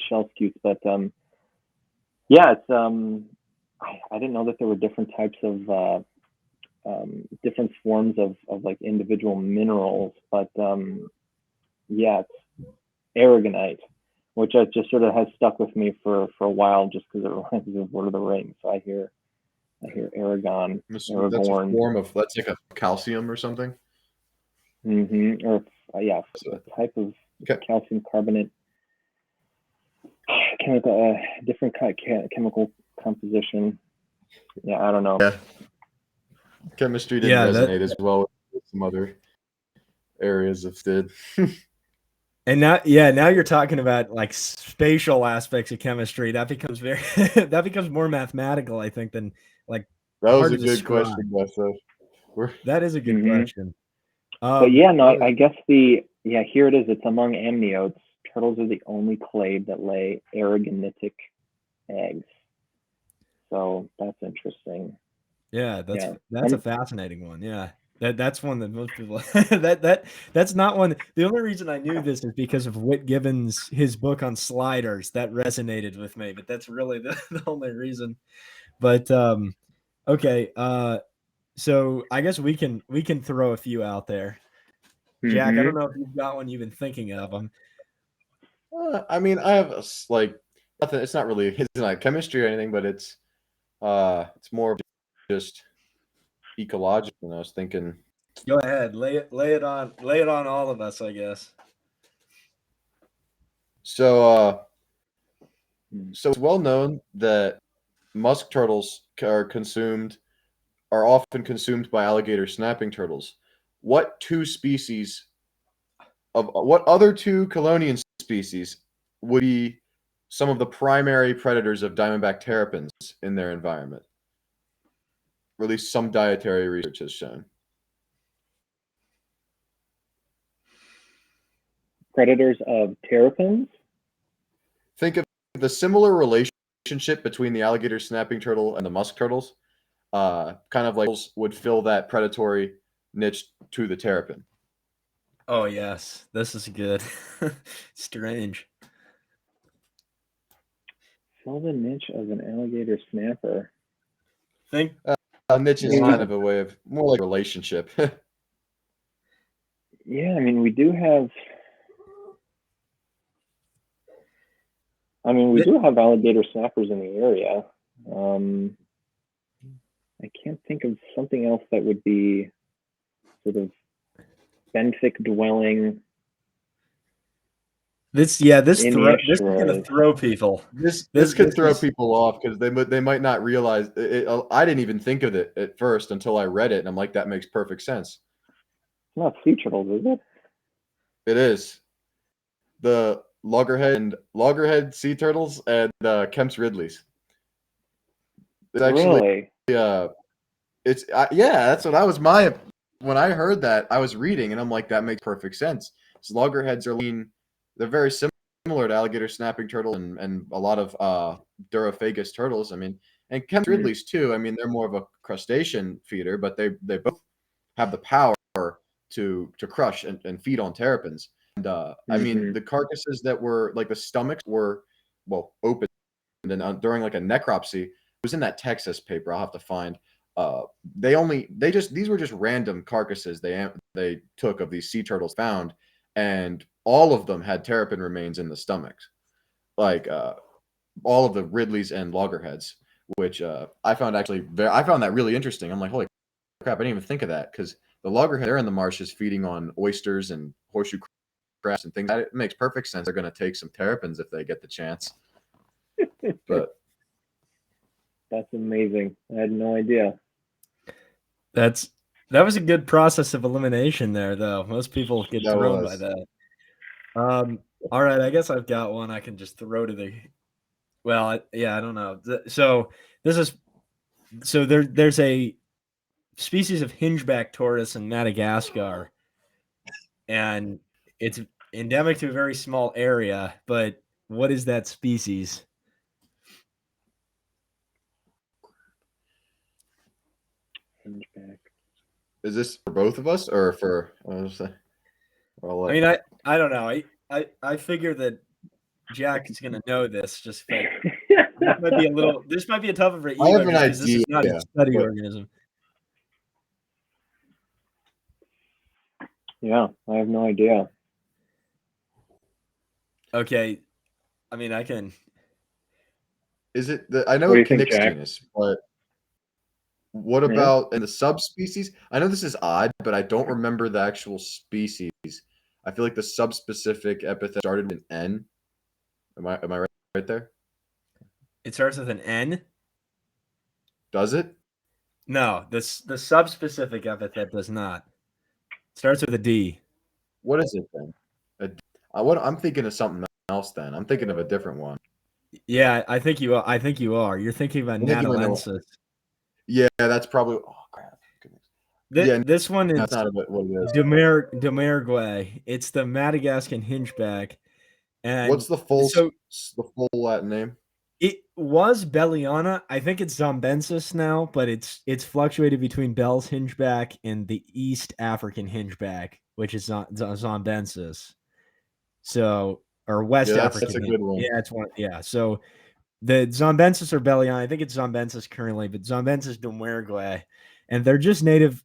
S3: shell scutes, but yeah, it's I didn't know that there were different types of different forms of like individual minerals, but yeah, it's aragonite, which I just sort of has stuck with me for a while, just because it reminds me of Lord of the Rings. So I hear Aragon,
S2: That's
S3: Aragorn.
S2: a form of that's like a calcium or something.
S3: Or yeah, a type of calcium carbonate, chemical, different chemical composition. Yeah, I don't know.
S2: Yeah, chemistry didn't resonate as well with some other areas of did.
S1: And now you're talking about like spatial aspects of chemistry. That becomes very that becomes more mathematical, I think, than like
S2: that was
S1: hard
S2: a
S1: to
S2: good
S1: describe.
S2: question, myself.
S1: That is a good question.
S3: But yeah, no, I guess here it is. It's among amniotes. Turtles are the only clade that lay aragonitic eggs. So that's interesting.
S1: Yeah, that's a fascinating one. Yeah. That's one that most people that's not one. The only reason I knew this is because of Whit Gibbons, his book on sliders. That resonated with me, but that's really the only reason. But okay, so I guess we can throw a few out there. Jack, I don't know if you've got one you've been thinking of them.
S2: I mean, I have like nothing. It's not really it's not chemistry or anything, but it's more just ecological. And I was thinking
S1: Go ahead, lay it on all of us, I guess.
S2: So it's well known that musk turtles are often consumed by alligator snapping turtles. What other two Chelonian species would be some of the primary predators of Diamondback Terrapins in their environment? Or at least some dietary research has shown.
S3: Predators of terrapins?
S2: Think of the similar relationship between the alligator snapping turtle and the musk turtles. Kind of like would fill that predatory niche to the terrapin.
S1: Oh yes, this is good. Strange.
S3: Fill the niche of an alligator snapper.
S1: Think
S2: niche is kind of a way of more like a relationship.
S3: Yeah, I mean, we do have alligator snappers in the area. I can't think of something else that would be sort of benthic dwelling.
S1: this is gonna throw people.
S2: This could throw people off because they might not realize it. I didn't even think of it at first until I read it, and I'm like, that makes perfect sense.
S3: It's not sea turtles, is it?
S2: It is the loggerhead sea turtles and Kemp's Ridleys. It's actually
S3: really?
S2: That's what I was when I heard that I was reading and I'm like, that makes perfect sense. So loggerheads are lean. They're very similar to alligator snapping turtle and a lot of Durophagus turtles. I mean, and Kemp's Ridleys too. I mean, they're more of a crustacean feeder, but they both have the power to crush and feed on terrapins. And I mean, the carcasses that were like the stomachs were open and during like a necropsy. It was in that Texas paper. I'll have to find. These were just random carcasses they took of these sea turtles found, and all of them had terrapin remains in the stomachs, like all of the Ridleys and loggerheads, which I found that really interesting. I'm like, holy crap, I didn't even think of that, because the loggerhead, they're in the marshes feeding on oysters and horseshoe crabs and things. It makes perfect sense. They're going to take some terrapins if they get the chance. But
S3: that's amazing. I had no idea.
S1: That was a good process of elimination there, though. Most people get thrown by that. All right, I guess I've got one I can just throw to the. Well, I don't know. So there's a species of hingeback tortoise in Madagascar, and it's endemic to a very small area. But what is that species?
S3: Hingeback.
S2: Is this for both of us or for?
S1: I mean, I don't know. I figure that Jack is going to know this. Just but this might be a tougher for Evo because this is not a study organism.
S3: Yeah, I have no idea.
S1: Okay, I mean, I can.
S2: Is it I know it's Knix genus, but what about in the subspecies? I know this is odd, but I don't remember the actual species. I feel like the subspecific epithet started with an N. Am I right there?
S1: It starts with an N.
S2: Does it?
S1: No, the subspecific epithet does not. It starts with a D.
S2: What is it then? I'm thinking of something else. Then I'm thinking of a different one.
S1: Yeah, I think you are. You're thinking about Natalensis.
S2: Yeah, that's probably. Oh crap!
S1: This one is
S2: not what it is.
S1: Domergue. It's the Madagascar Hingeback. And
S2: what's the full Latin name?
S1: It was Belliana. I think it's Zombensis now, but it's fluctuated between Bell's Hingeback and the East African Hingeback, which is Zombensis. So, or West African.
S2: That's a good one.
S1: Yeah, it's one. Yeah. So the Zombensis or Belliana, I think it's Zombensis currently, but Zombensis Domergue, and they're just native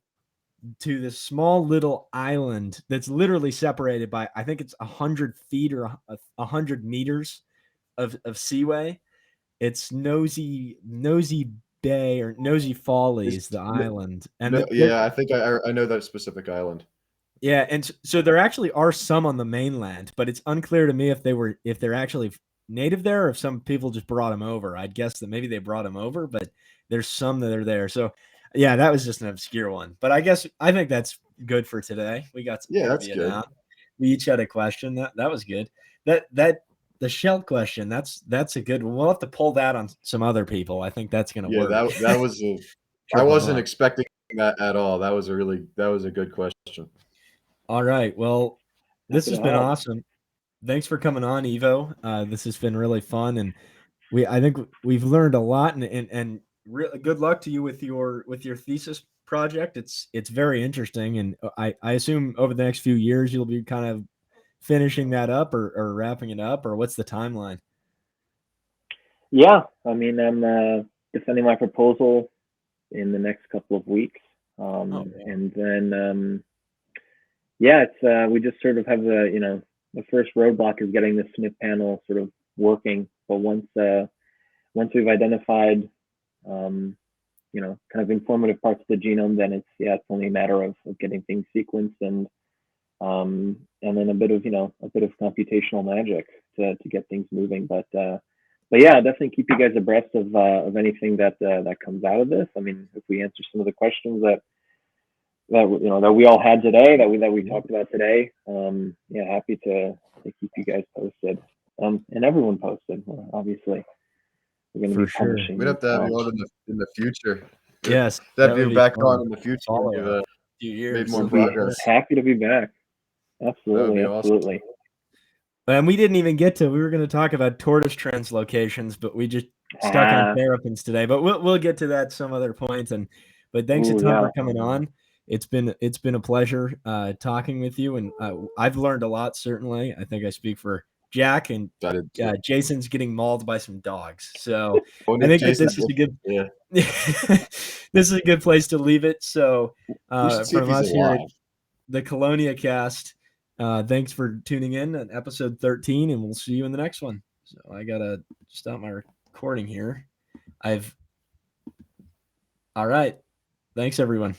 S1: to this small little island that's literally separated by, I think it's 100 feet or 100 meters of seaway. It's Nosy Bay or Nosy Follies, the island. And
S2: I think I know that specific island.
S1: Yeah, and so there actually are some on the mainland, but it's unclear to me if they're actually native there or if some people just brought them over. I'd guess that maybe they brought them over, but there's some that are there. So yeah, that was just an obscure one. But I think that's good for today. We got some
S2: that's
S1: trivia
S2: good.
S1: down. We each had a question. That was good. The shell question, that's a good one. We'll have to pull that on some other people. I think that's gonna work.
S2: That was I wasn't expecting that at all. That was a good question.
S1: All right. Well, this has been awesome. Thanks for coming on, Evo. This has been really fun, and I think we've learned a lot. And good luck to you with your thesis project. It's very interesting, and I assume over the next few years you'll be kind of finishing that up or wrapping it up, or what's the timeline?
S3: Yeah, I mean, I'm defending my proposal in the next couple of weeks, and then it's we just sort of have the first roadblock is getting the SNP panel sort of working. But once we've identified kind of informative parts of the genome, then it's only a matter of getting things sequenced and then a bit of computational magic to get things moving. But yeah, definitely keep you guys abreast of anything that comes out of this. I mean, if we answer some of the questions that we all had today, that we talked about today, happy to keep you guys posted, and everyone posted. Obviously, we're going to be publishing.
S2: We'd have to have you on in the future.
S1: Yes,
S2: that be back on in the future.
S1: A few years.
S2: Made more progress.
S3: Happy to be back. Absolutely, absolutely.
S1: Awesome. And we didn't even get to. We were going to talk about tortoise translocations, but we just stuck on terrapins today. But we'll get to that some other point. But thanks a ton for coming on. It's been a pleasure talking with you, and I've learned a lot. Certainly, I think I speak for Jack, and Jason's getting mauled by some dogs. So I think that this is a good. Yeah. This is a good place to leave it. So from us here at the CheloniaCast, thanks for tuning in at episode 13, and we'll see you in the next one. So I gotta stop my recording here. All right. Thanks, everyone.